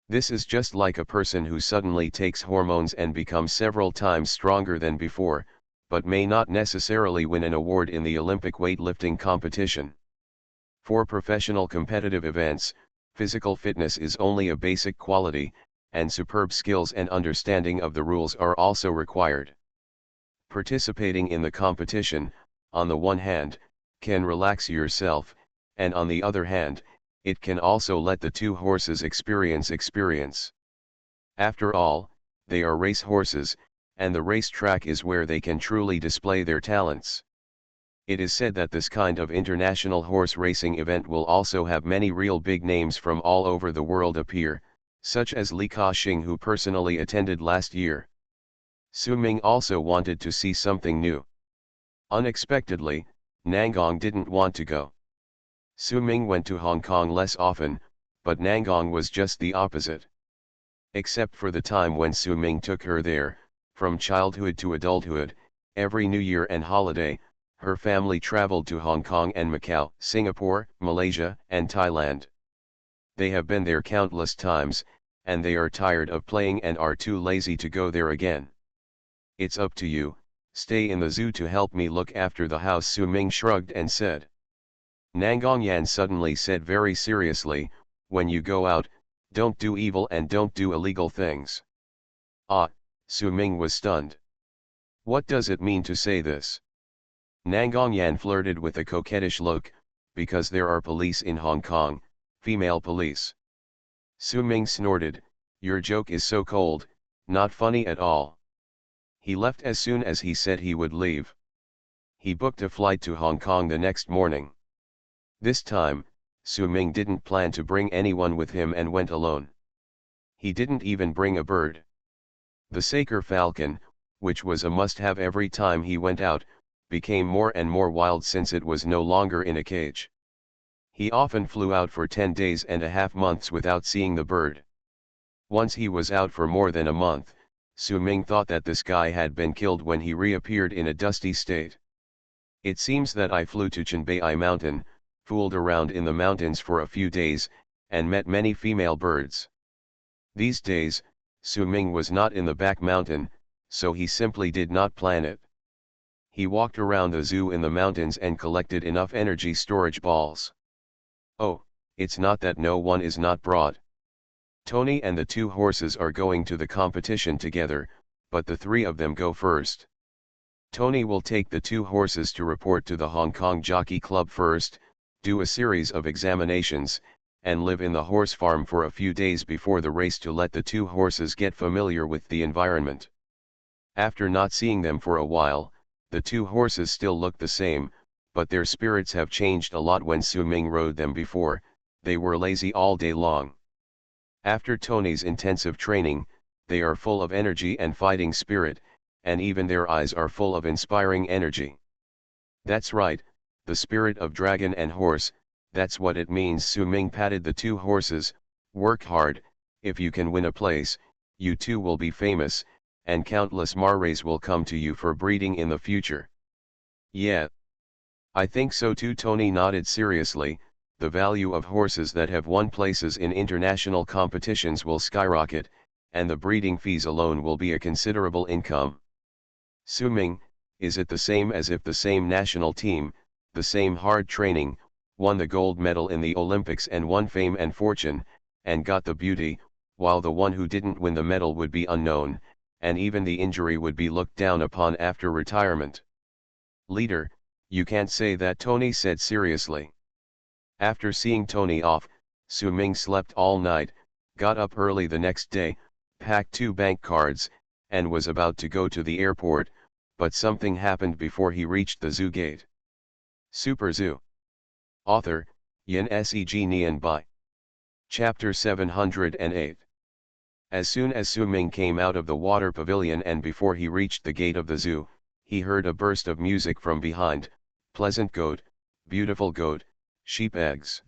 This is just like a person who suddenly takes hormones and becomes several times stronger than before, but may not necessarily win an award in the Olympic weightlifting competition. For professional competitive events, physical fitness is only a basic quality, and superb skills and understanding of the rules are also required. Participating in the competition, on the one hand, can relax yourself, and on the other hand, it can also let the 2 horses experience. After all, they are race horses, and the racetrack is where they can truly display their talents. It is said that this kind of international horse racing event will also have many real big names from all over the world appear, such as Li Ka-shing, who personally attended last year. Su Ming also wanted to see something new. Unexpectedly, Nangong didn't want to go. Su Ming went to Hong Kong less often, but Nangong was just the opposite. Except for the time when Su Ming took her there, from childhood to adulthood, every New Year and holiday, her family traveled to Hong Kong and Macau, Singapore, Malaysia, and Thailand. They have been there countless times, and they are tired of playing and are too lazy to go there again. It's up to you, stay in the zoo to help me look after the house. Su Ming shrugged and said. Nangongyan suddenly said very seriously, when you go out, don't do evil and don't do illegal things. Ah, Su Ming was stunned. What does it mean to say this? Nangongyan flirted with a coquettish look, because there are police in Hong Kong, female police. Su Ming snorted, your joke is so cold, not funny at all. He left as soon as he said he would leave. He booked a flight to Hong Kong the next morning. This time, Su Ming didn't plan to bring anyone with him and went alone. He didn't even bring a bird. The Saker falcon, which was a must-have every time he went out, became more and more wild since it was no longer in a cage. He often flew out for 10 days and a half months without seeing the bird. Once he was out for more than a month, Su Ming thought that this guy had been killed when he reappeared in a dusty state. It seems that I flew to Chenbai Mountain, fooled around in the mountains for a few days, and met many female birds. These days, Su Ming was not in the back mountain, so he simply did not plan it. He walked around the zoo in the mountains and collected enough energy storage balls. Oh, it's not that no one is not brought. Tony and the 2 horses are going to the competition together, but the 3 of them go first. Tony will take the 2 horses to report to the Hong Kong Jockey Club first, do a series of examinations, and live in the horse farm for a few days before the race to let the 2 horses get familiar with the environment. After not seeing them for a while, the 2 horses still look the same, but their spirits have changed a lot. When Su Ming rode them before, they were lazy all day long. After Tony's intensive training, they are full of energy and fighting spirit, and even their eyes are full of inspiring energy. That's right, the spirit of dragon and horse, that's what it means. Su Ming patted the 2 horses, work hard, if you can win a place, you too will be famous, and countless marais will come to you for breeding in the future. Yeah. I think so too. Tony nodded seriously. The value of horses that have won places in international competitions will skyrocket, and the breeding fees alone will be a considerable income. Su Ming, is it the same as if the same national team, the same hard training, won the gold medal in the Olympics and won fame and fortune, and got the beauty, while the one who didn't win the medal would be unknown, and even the injury would be looked down upon after retirement? Leader, you can't say that, Tony said seriously. After seeing Tony off, Su Ming slept all night, got up early the next day, packed 2 bank cards, and was about to go to the airport, but something happened before he reached the zoo gate. Super Zoo. Author, Yin Seg Nian Bai. Chapter 708. As soon as Su Ming came out of the water pavilion and before he reached the gate of the zoo, he heard a burst of music from behind. Pleasant goat, beautiful goat, sheep eggs.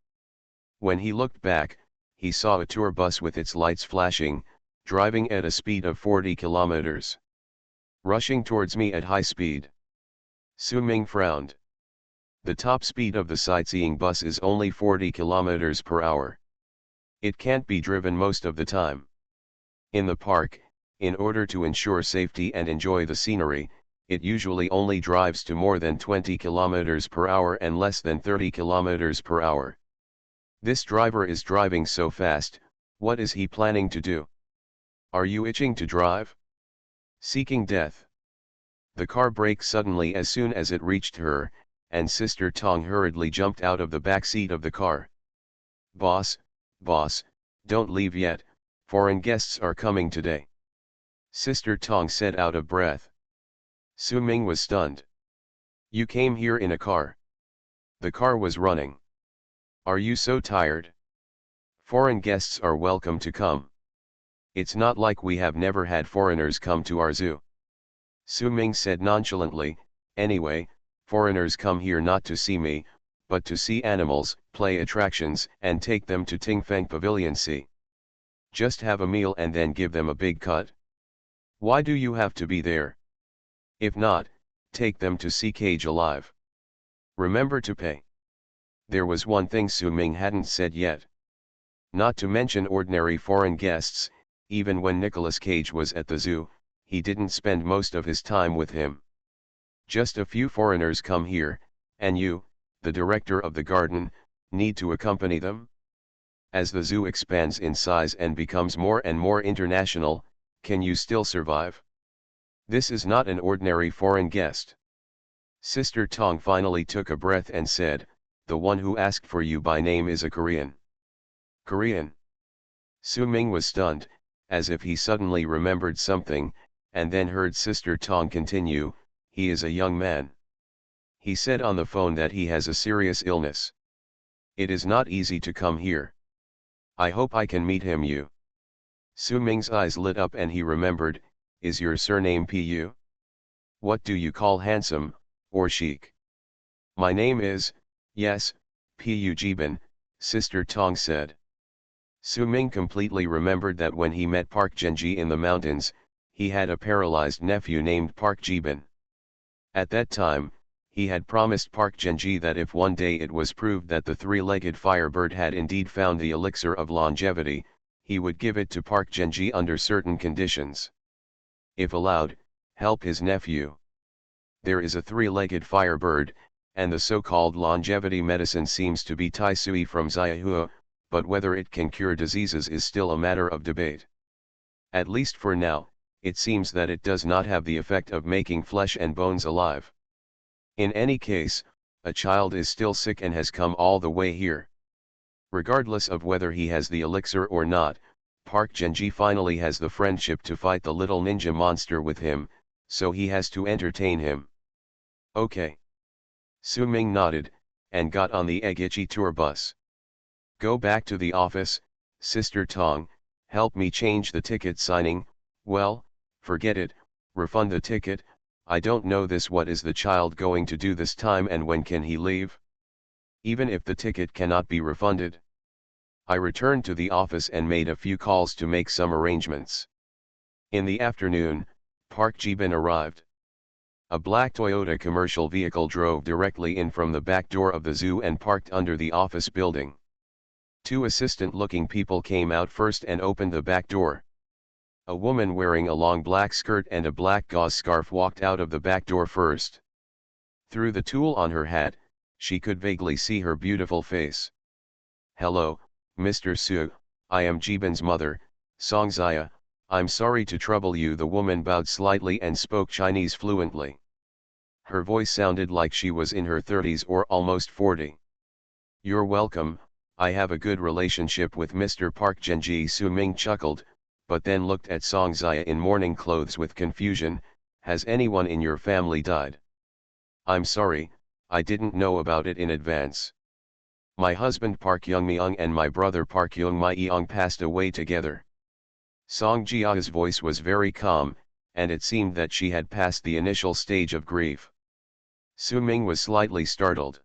When he looked back, he saw a tour bus with its lights flashing, driving at a speed of 40 kilometers. Rushing towards me at high speed. Su Ming frowned. The top speed of the sightseeing bus is only 40 kilometers per hour. It can't be driven most of the time. In the park, in order to ensure safety and enjoy the scenery, it usually only drives to more than 20 kilometers per hour and less than 30 kilometers per hour. This driver is driving so fast. What is he planning to do? Are you itching to drive? Seeking death. The car braked suddenly as soon as it reached her, and Sister Tong hurriedly jumped out of the back seat of the car. Boss, don't leave yet, foreign guests are coming today. Sister Tong said out of breath. Su Ming was stunned. You came here in a car. The car was running. Are you so tired? Foreign guests are welcome to come. It's not like we have never had foreigners come to our zoo. Su Ming said nonchalantly, anyway, foreigners come here not to see me, but to see animals, play attractions, and take them to Tingfeng Pavilion. See. Just have a meal and then give them a big cut? Why do you have to be there? If not, take them to see cage alive. Remember to pay. There was one thing Su Ming hadn't said yet. Not to mention ordinary foreign guests, even when Nicolas Cage was at the zoo, he didn't spend most of his time with him. Just a few foreigners come here, and you, the director of the garden, need to accompany them? As the zoo expands in size and becomes more and more international, can you still survive? This is not an ordinary foreign guest. Sister Tong finally took a breath and said, the one who asked for you by name is a Korean. Korean? Su Ming was stunned, as if he suddenly remembered something, and then heard Sister Tong continue, he is a young man. He said on the phone that he has a serious illness. It is not easy to come here. I hope I can meet him. You. Su Ming's eyes lit up and he remembered, is your surname Pu? What do you call handsome, or chic? My name is, yes, Pu Jibin, Sister Tong said. Su Ming completely remembered that when he met Park Genji in the mountains, he had a paralyzed nephew named Park Jibin. At that time, he had promised Park Genji that if one day it was proved that the three-legged firebird had indeed found the elixir of longevity, he would give it to Park Genji under certain conditions. If allowed, help his nephew. There is a three-legged firebird, and the so-called longevity medicine seems to be Tai Sui from Xiahua, but whether it can cure diseases is still a matter of debate. At least for now, it seems that it does not have the effect of making flesh and bones alive. In any case, a child is still sick and has come all the way here. Regardless of whether he has the elixir or not, Park Genji finally has the friendship to fight the little ninja monster with him, so he has to entertain him. Okay. Su Ming nodded, and got on the Egichi tour bus. Go back to the office, Sister Tong, help me change the ticket signing. Well, forget it, refund the ticket. I don't know this. What is the child going to do this time and when can he leave? Even if the ticket cannot be refunded. I returned to the office and made a few calls to make some arrangements. In the afternoon, Park Jibin arrived. A black Toyota commercial vehicle drove directly in from the back door of the zoo and parked under the office building. Two assistant-looking people came out first and opened the back door. A woman wearing a long black skirt and a black gauze scarf walked out of the back door first. Through the tulle on her hat, she could vaguely see her beautiful face. Hello, Mr. Su, I am Jibin's mother, Song Xia. I'm sorry to trouble you. The woman bowed slightly and spoke Chinese fluently. Her voice sounded like she was in her 30s or almost 40. You're welcome, I have a good relationship with Mr. Park Genji. Su Ming chuckled, but then looked at Song Xia in mourning clothes with confusion. Has anyone in your family died? I'm sorry, I didn't know about it in advance. My husband Park Young-myung and my brother Park Young-my-yeong passed away together. Song Jia's voice was very calm, and it seemed that she had passed the initial stage of grief. Su Ming was slightly startled.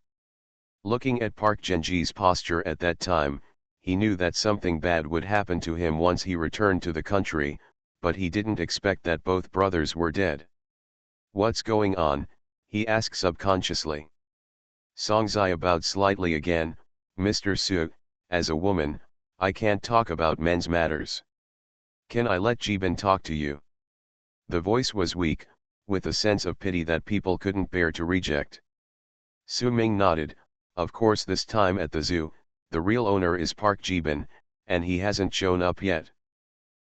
Looking at Park Genji's posture at that time, he knew that something bad would happen to him once he returned to the country, but he didn't expect that both brothers were dead. What's going on? He asked subconsciously. Song Xia bowed slightly again. Mr. Su, as a woman, I can't talk about men's matters. Can I let Jibin talk to you? The voice was weak, with a sense of pity that people couldn't bear to reject. Su Ming nodded. Of course, this time at the zoo, the real owner is Park Jibin, and he hasn't shown up yet.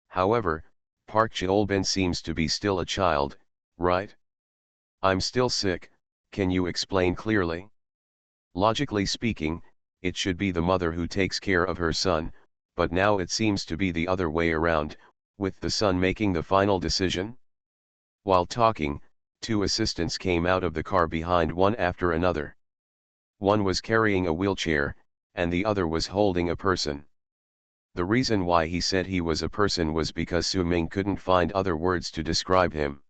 However, Park Cheolbin seems to be still a child, right? I'm still sick, can you explain clearly? Logically speaking, it should be the mother who takes care of her son, but now it seems to be the other way around, with the son making the final decision. While talking, two assistants came out of the car behind one after another. One was carrying a wheelchair, and the other was holding a person. The reason why he said he was a person was because Su Ming couldn't find other words to describe him.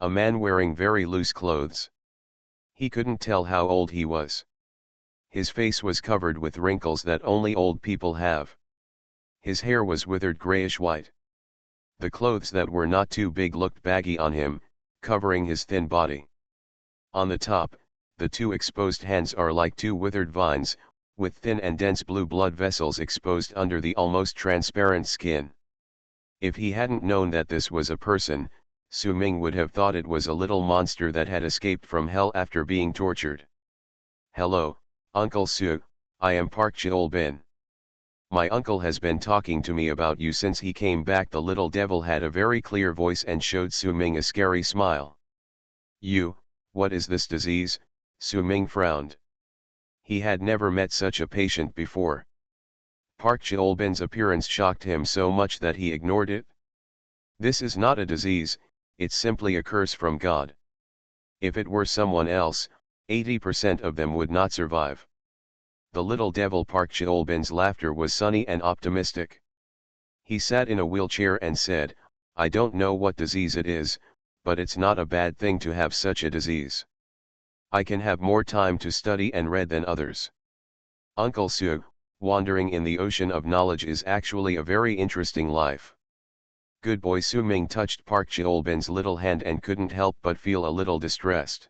A man wearing very loose clothes. He couldn't tell how old he was. His face was covered with wrinkles that only old people have. His hair was withered grayish-white. The clothes that were not too big looked baggy on him, covering his thin body. On the top, the two exposed hands are like two withered vines, with thin and dense blue blood vessels exposed under the almost transparent skin. If he hadn't known that this was a person, Su Ming would have thought it was a little monster that had escaped from hell after being tortured. "Hello, Uncle Su, I am Park Cheol-bin. My uncle has been talking to me about you since he came back." The little devil had a very clear voice and showed Su Ming a scary smile. "You, what is this disease?" Su Ming frowned. He had never met such a patient before. Park Cheol-bin's appearance shocked him so much that he ignored it. "This is not a disease, it's simply a curse from God. If it were someone else, 80% of them would not survive." The little devil Park Cheol-bin's laughter was sunny and optimistic. He sat in a wheelchair and said, "I don't know what disease it is, but it's not a bad thing to have such a disease. I can have more time to study and read than others. Uncle Su, wandering in the ocean of knowledge is actually a very interesting life." Good boy. Su Ming touched Park Cheol-bin's little hand and couldn't help but feel a little distressed.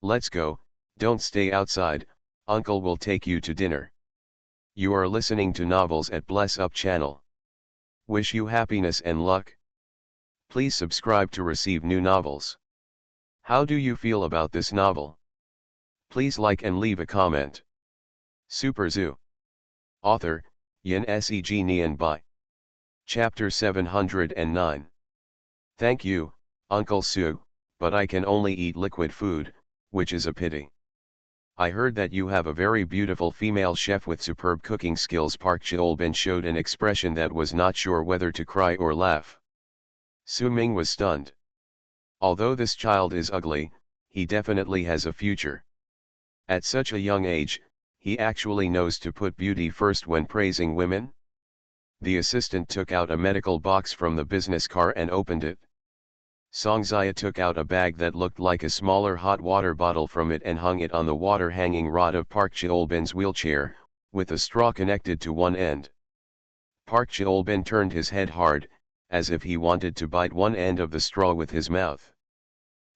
"Let's go, don't stay outside, Uncle will take you to dinner." You are listening to Novels at Bless Up channel. Wish you happiness and luck. Please subscribe to receive new novels. How do you feel about this novel? Please like and leave a comment. Super Zoo. Author, Yin Seg Nian Bai. Chapter 709. Thank you, Uncle Su, but I can only eat liquid food, which is a pity. I heard that you have a very beautiful female chef with superb cooking skills. Park Cheol-bin showed an expression that was not sure whether to cry or laugh. Su Ming was stunned. Although this child is ugly, he definitely has a future. At such a young age, he actually knows to put beauty first when praising women? The assistant took out a medical box from the business car and opened it. Songzia took out a bag that looked like a smaller hot water bottle from it and hung it on the water hanging rod of Park Cheol-bin's wheelchair, with a straw connected to one end. Park Cheol-bin turned his head hard, as if he wanted to bite one end of the straw with his mouth.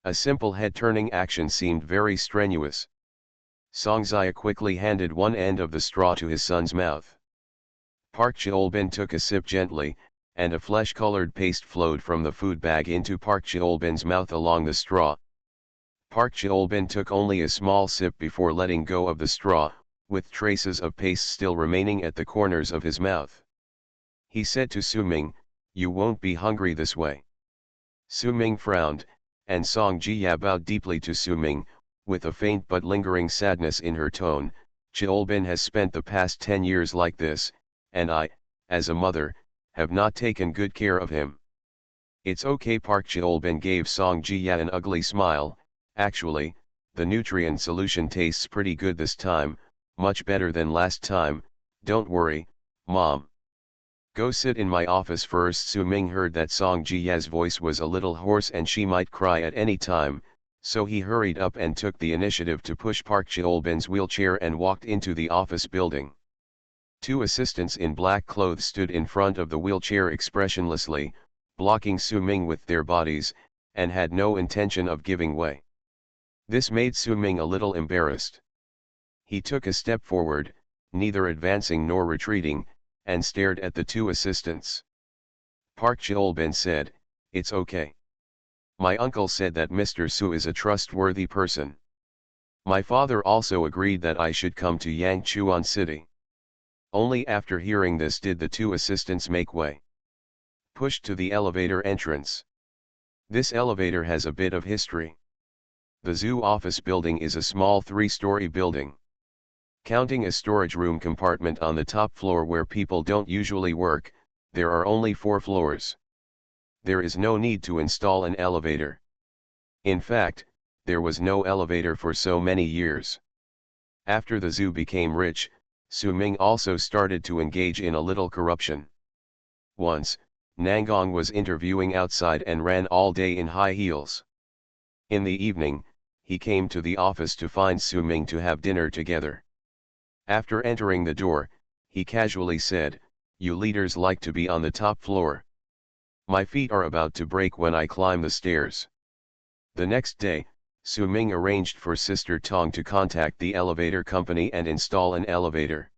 A simple head-turning action seemed very strenuous. Songzia quickly handed one end of the straw to his son's mouth. Park Cheol-bin took a sip gently, and a flesh-colored paste flowed from the food bag into Park Cheol-bin's mouth along the straw. Park Cheol-bin took only a small sip before letting go of the straw, with traces of paste still remaining at the corners of his mouth. He said to Su Ming, "You won't be hungry this way." Su Ming frowned, and Song Jia bowed deeply to Su Ming, with a faint but lingering sadness in her tone. "Cheol-bin has spent the past 10 years like this, and I, as a mother, have not taken good care of him." "It's okay." Park Cheol-bin gave Song Jia an ugly smile. "Actually, the nutrient solution tastes pretty good this time, much better than last time, don't worry, Mom. Go sit in my office first." Su Ming heard that Song Jia's voice was a little hoarse and she might cry at any time, so he hurried up and took the initiative to push Park Cheol-bin's wheelchair and walked into the office building. Two assistants in black clothes stood in front of the wheelchair expressionlessly, blocking Su Ming with their bodies, and had no intention of giving way. This made Su Ming a little embarrassed. He took a step forward, neither advancing nor retreating, and stared at the two assistants. Park Cheol-bin said, "It's okay. My uncle said that Mr. Su is a trustworthy person. My father also agreed that I should come to Yangchuan City." Only after hearing this did the two assistants make way. Pushed to the elevator entrance. This elevator has a bit of history. The zoo office building is a small 3-story building. Counting a storage room compartment on the top floor where people don't usually work, there are only 4 floors. There is no need to install an elevator. In fact, there was no elevator for so many years. After the zoo became rich, Su Ming also started to engage in a little corruption. Once, Nangong was interviewing outside and ran all day in high heels. In the evening, he came to the office to find Su Ming to have dinner together. After entering the door, he casually said, You leaders like to be on the top floor. My feet are about to break when I climb the stairs. The next day, Su Ming arranged for Sister Tong to contact the elevator company and install an elevator.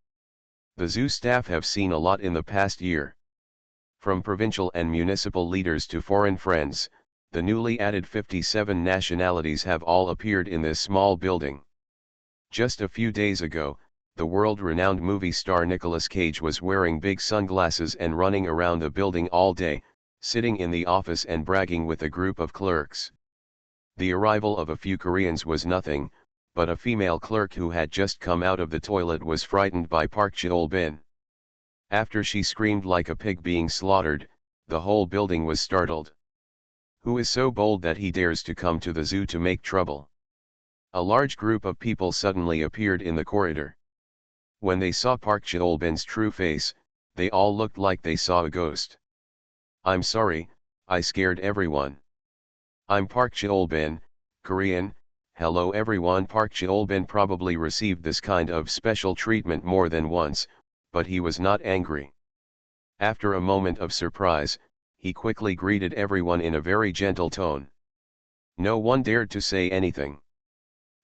The zoo staff have seen a lot in the past year. From provincial and municipal leaders to foreign friends, the newly added 57 nationalities have all appeared in this small building. Just a few days ago, the world-renowned movie star Nicolas Cage was wearing big sunglasses and running around the building all day, sitting in the office and bragging with a group of clerks. The arrival of a few Koreans was nothing, but a female clerk who had just come out of the toilet was frightened by Park Cheol-bin. After she screamed like a pig being slaughtered, the whole building was startled. Who is so bold that he dares to come to the zoo to make trouble? A large group of people suddenly appeared in the corridor. When they saw Park Cheol-bin's true face, they all looked like they saw a ghost. I'm sorry, I scared everyone. I'm Park Cheol-bin, Korean. Hello everyone. Park Cheol-bin probably received this kind of special treatment more than once, but he was not angry. After a moment of surprise, he quickly greeted everyone in a very gentle tone. No one dared to say anything.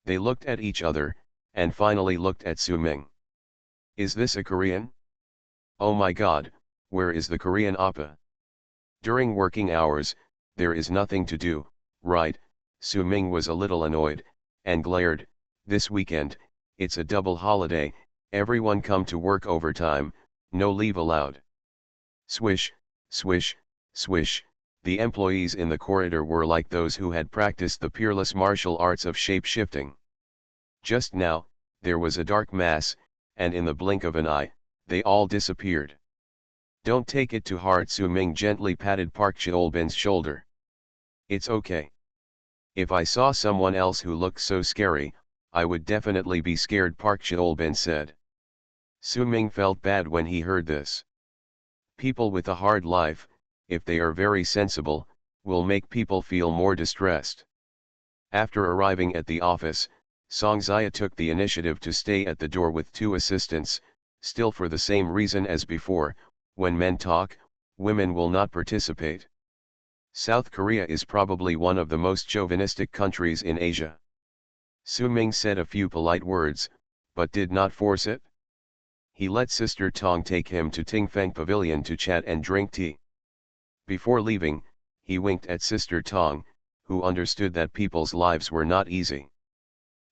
They looked at each other, and finally looked at Su Ming. Is this a Korean? Oh my God, where is the Korean oppa? During working hours, there is nothing to do, right? Su Ming was a little annoyed, and glared. This weekend, it's a double holiday, everyone come to work overtime, no leave allowed. Swish, swish, swish, the employees in the corridor were like those who had practiced the peerless martial arts of shape-shifting. Just now, there was a dark mass, and in the blink of an eye, they all disappeared. Don't take it to heart. Su Ming gently patted Park Cheol-bin's shoulder. It's okay. If I saw someone else who looked so scary, I would definitely be scared, Park Cheol-bin said. Su Ming felt bad when he heard this. People with a hard life, if they are very sensible, will make people feel more distressed. After arriving at the office, Song Zia took the initiative to stay at the door with 2 assistants, still for the same reason as before, when men talk, women will not participate. South Korea is probably one of the most chauvinistic countries in Asia. Su Ming said a few polite words, but did not force it. He let Sister Tong take him to Tingfeng Pavilion to chat and drink tea. Before leaving, he winked at Sister Tong, who understood that people's lives were not easy.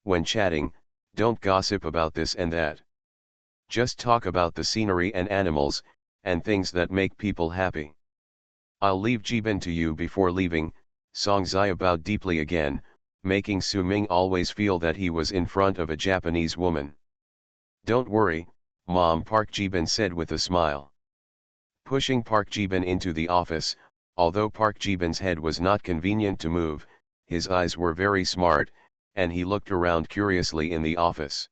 When chatting, don't gossip about this and that. Just talk about the scenery and animals, and things that make people happy. I'll leave Jibin to you before leaving. Song Zia bowed deeply again, making Su Ming always feel that he was in front of a Japanese woman. Don't worry, Mom, Park Jibin said with a smile. Pushing Park Jibin into the office, although Park Jibin's head was not convenient to move, his eyes were very smart, and he looked around curiously in the office.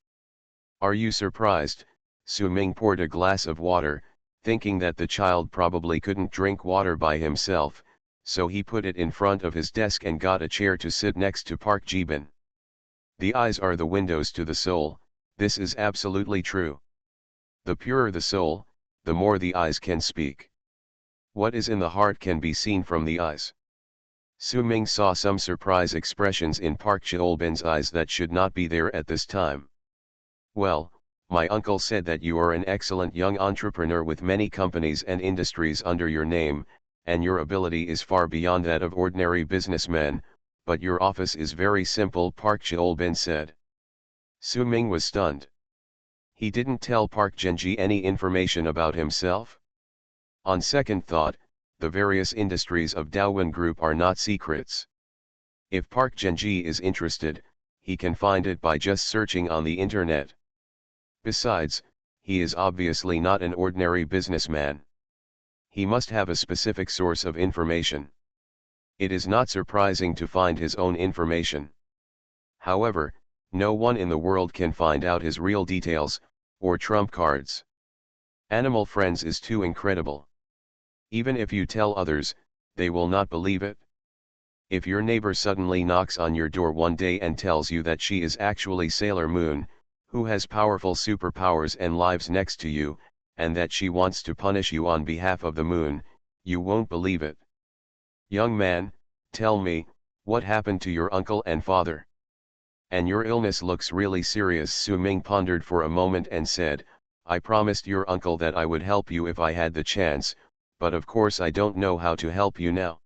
Are you surprised? Su Ming poured a glass of water, thinking that the child probably couldn't drink water by himself, so he put it in front of his desk and got a chair to sit next to Park Jibin. The eyes are the windows to the soul, this is absolutely true. The purer the soul, the more the eyes can speak. What is in the heart can be seen from the eyes. Su Ming saw some surprise expressions in Park Cheol-bin's eyes that should not be there at this time. Well, my uncle said that you are an excellent young entrepreneur with many companies and industries under your name, and your ability is far beyond that of ordinary businessmen, but your office is very simple, Park Cheol-bin said. Su Ming was stunned. He didn't tell Park Genji any information about himself? On second thought, the various industries of Daewon Group are not secrets. If Park Genji is interested, he can find it by just searching on the internet. Besides, he is obviously not an ordinary businessman. He must have a specific source of information. It is not surprising to find his own information. However, no one in the world can find out his real details, or trump cards. Animal Friends is too incredible. Even if you tell others, they will not believe it. If your neighbor suddenly knocks on your door one day and tells you that she is actually Sailor Moon, who has powerful superpowers and lives next to you, and that she wants to punish you on behalf of the moon, you won't believe it. Young man, tell me, what happened to your uncle and father? And your illness looks really serious. Su Ming pondered for a moment and said, I promised your uncle that I would help you if I had the chance, but of course I don't know how to help you now.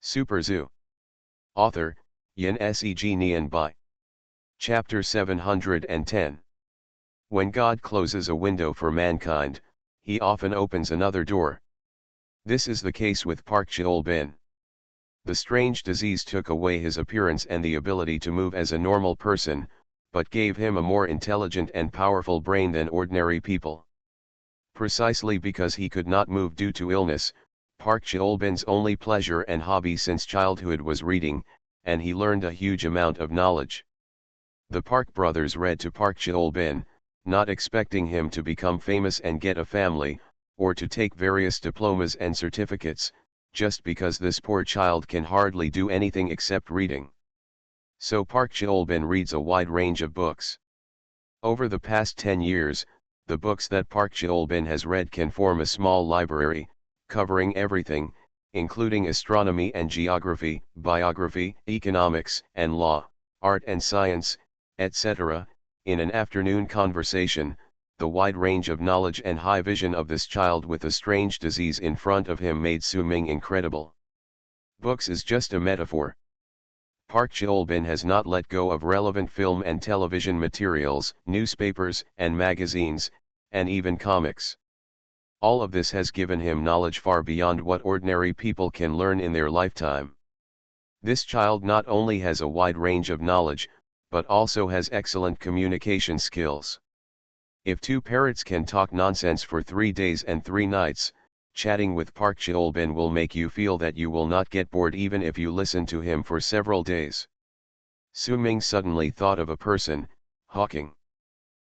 Super Zoo. Author, Yin Seg Nian Bai. Chapter 710. When God closes a window for mankind, he often opens another door. This is the case with Park Cheol-bin. The strange disease took away his appearance and the ability to move as a normal person, but gave him a more intelligent and powerful brain than ordinary people. Precisely because he could not move due to illness, Park Cheol-bin's only pleasure and hobby since childhood was reading, and he learned a huge amount of knowledge. The Park brothers read to Park Cheol-bin, not expecting him to become famous and get a family, or to take various diplomas and certificates, just because this poor child can hardly do anything except reading. So Park Cheol-bin reads a wide range of books. Over the past 10 years, the books that Park Cheol-bin has read can form a small library, covering everything, including astronomy and geography, biography, economics and law, art and science, etc. In an afternoon conversation, the wide range of knowledge and high vision of this child with a strange disease in front of him made Su Ming incredible. Books is just a metaphor. Park Cheol-bin has not let go of relevant film and television materials, newspapers and magazines, and even comics. All of this has given him knowledge far beyond what ordinary people can learn in their lifetime. This child not only has a wide range of knowledge, but also has excellent communication skills. If two parrots can talk nonsense for 3 days and 3 nights, chatting with Park Cheol-bin will make you feel that you will not get bored even if you listen to him for several days. Su Ming suddenly thought of a person, Hawking.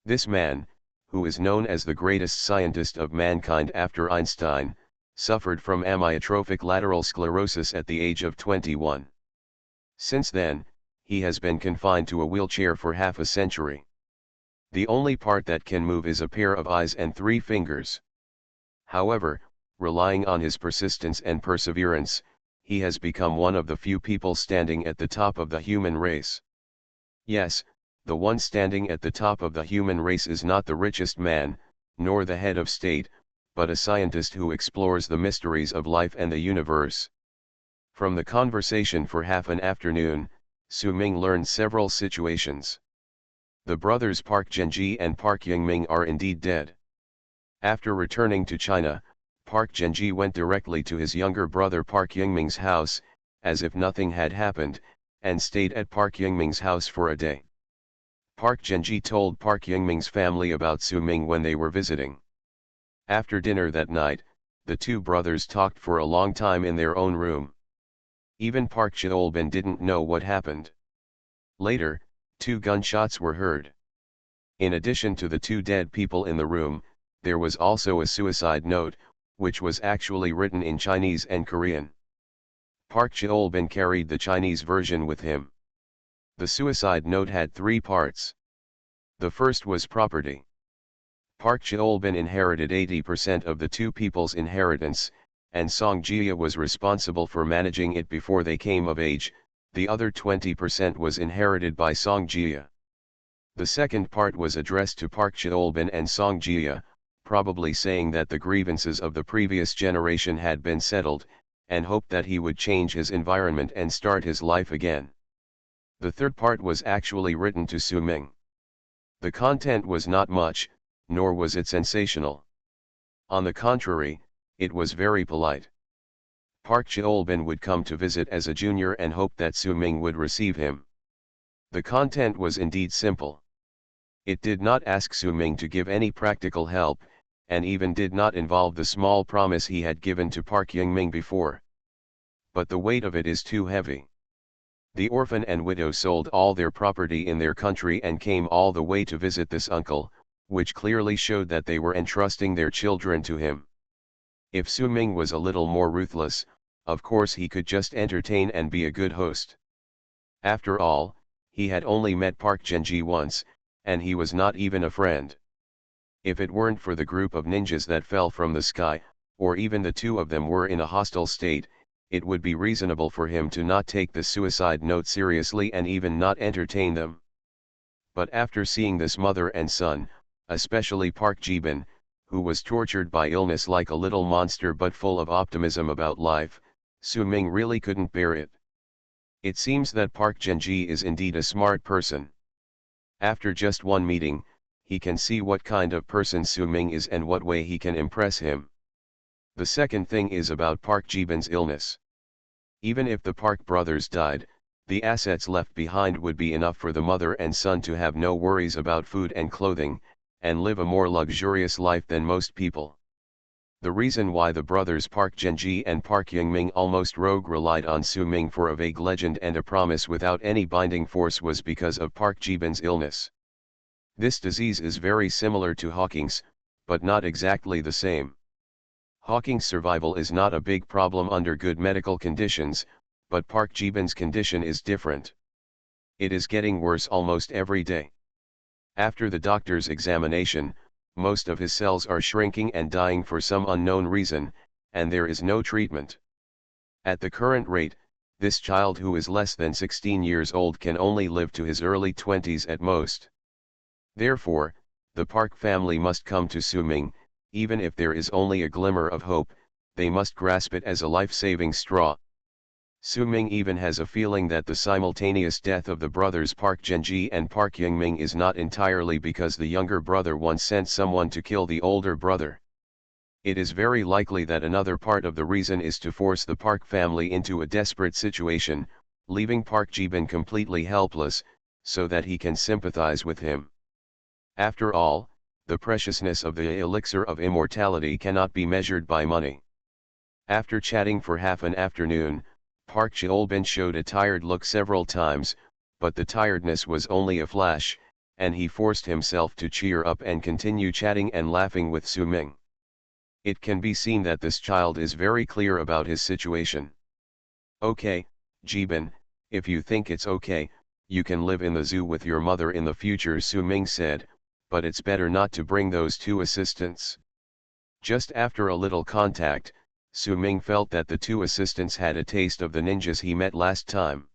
This man, who is known as the greatest scientist of mankind after Einstein, suffered from amyotrophic lateral sclerosis at the age of 21. Since then, he has been confined to a wheelchair for half a century. The only part that can move is a pair of eyes and 3 fingers. However, relying on his persistence and perseverance, he has become one of the few people standing at the top of the human race. Yes, the one standing at the top of the human race is not the richest man, nor the head of state, but a scientist who explores the mysteries of life and the universe. From the conversation for half an afternoon, Su Ming learned several situations. The brothers Park Genji and Park Yingming are indeed dead. After returning to China, Park Genji went directly to his younger brother Park Yingming's house, as if nothing had happened, and stayed at Park Yingming's house for a day. Park Genji told Park Yingming's family about Su Ming when they were visiting. After dinner that night, the two brothers talked for a long time in their own room. Even Park Cheol-bin didn't know what happened. Later, 2 gunshots were heard. In addition to the 2 dead people in the room, there was also a suicide note, which was actually written in Chinese and Korean. Park Cheol-bin carried the Chinese version with him. The suicide note had 3 parts. The first was property. Park Cheol-bin inherited 80% of the 2 people's inheritance, and Song Jia was responsible for managing it before they came of age. The other 20% was inherited by Song Jia. The second part was addressed to Park Cheol-bin and Song Jia, probably saying that the grievances of the previous generation had been settled, and hoped that he would change his environment and start his life again. The third part was actually written to Su Ming. The content was not much, nor was it sensational. On the contrary, it was very polite. Park Cheol-bin would come to visit as a junior and hoped that Su Ming would receive him. The content was indeed simple. It did not ask Su Ming to give any practical help, and even did not involve the small promise he had given to Park Yingming before. But the weight of it is too heavy. The orphan and widow sold all their property in their country and came all the way to visit this uncle, which clearly showed that they were entrusting their children to him. If Su Ming was a little more ruthless, of course he could just entertain and be a good host. After all, he had only met Park Genji once, and he was not even a friend. If it weren't for the group of ninjas that fell from the sky, or even the two of them were in a hostile state, it would be reasonable for him to not take the suicide note seriously and even not entertain them. But after seeing this mother and son, especially Park Ji-bin, who was tortured by illness like a little monster but full of optimism about life, Su-ming really couldn't bear it. It seems that Park Gen-ji is indeed a smart person. After just one meeting, he can see what kind of person Su-ming is and what way he can impress him. The second thing is about Park Ji-bin's illness. Even if the Park brothers died, the assets left behind would be enough for the mother and son to have no worries about food and clothing, and live a more luxurious life than most people. The reason why the brothers Park Gen-ji and Park Young-ming almost rogue relied on Su-ming for a vague legend and a promise without any binding force was because of Park Ji-bin's illness. This disease is very similar to Hawking's, but not exactly the same. Hawking's survival is not a big problem under good medical conditions, but Park Ji-bin's condition is different. It is getting worse almost every day. After the doctor's examination, most of his cells are shrinking and dying for some unknown reason, and there is no treatment. At the current rate, this child who is less than 16 years old can only live to his early 20s at most. Therefore, the Park family must come to Su-ming, even if there is only a glimmer of hope, they must grasp it as a life-saving straw. Su-ming even has a feeling that the simultaneous death of the brothers Park Gen-ji and Park Young-ming is not entirely because the younger brother once sent someone to kill the older brother. It is very likely that another part of the reason is to force the Park family into a desperate situation, leaving Park Ji-bin completely helpless, so that he can sympathize with him. After all, the preciousness of the elixir of immortality cannot be measured by money. After chatting for half an afternoon, Park Ji-bin showed a tired look several times, but the tiredness was only a flash, and he forced himself to cheer up and continue chatting and laughing with Su-ming. It can be seen that this child is very clear about his situation. Okay, Ji-bin, if you think it's okay, you can live in the zoo with your mother in the future, Su-ming said, but it's better not to bring those two assistants. Just after a little contact, Su-ming felt that the two assistants had a taste of the ninjas he met last time.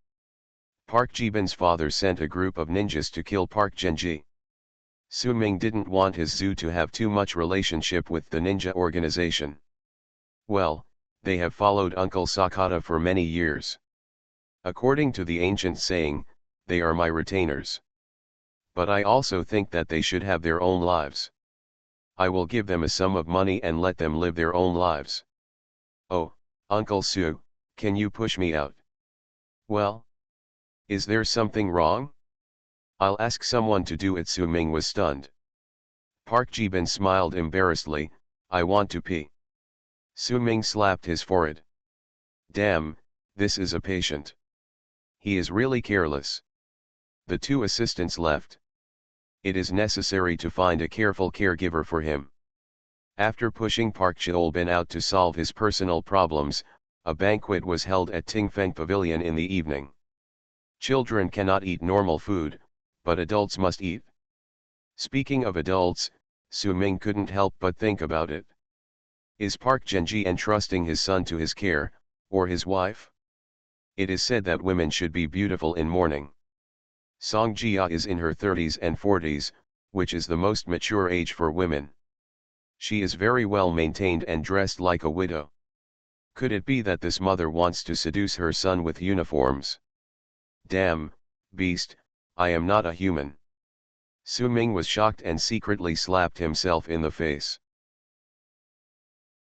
Park Ji-bin's father sent a group of ninjas to kill Park Gen-ji. Su-ming didn't want his zoo to have too much relationship with the ninja organization. Well, they have followed Uncle Sakata for many years. According to the ancient saying, they are my retainers. But I also think that they should have their own lives. I will give them a sum of money and let them live their own lives. Oh, Uncle Su, can you push me out? Well? Is there something wrong? I'll ask someone to do it. Su-ming was stunned. Park Ji-bin smiled embarrassedly, I want to pee. Su-ming slapped his forehead. Damn, this is a patient. He is really careless. The two assistants left. It is necessary to find a careful caregiver for him. After pushing Park Ji-bin out to solve his personal problems, a banquet was held at Tingfeng Pavilion in the evening. Children cannot eat normal food, but adults must eat. Speaking of adults, Su-ming couldn't help but think about it. Is Park Gen-ji entrusting his son to his care, or his wife? It is said that women should be beautiful in mourning. Song Jia is in her 30s and 40s, which is the most mature age for women. She is very well maintained and dressed like a widow. Could it be that this mother wants to seduce her son with uniforms? Damn, beast, I am not a human. Su-ming was shocked and secretly slapped himself in the face.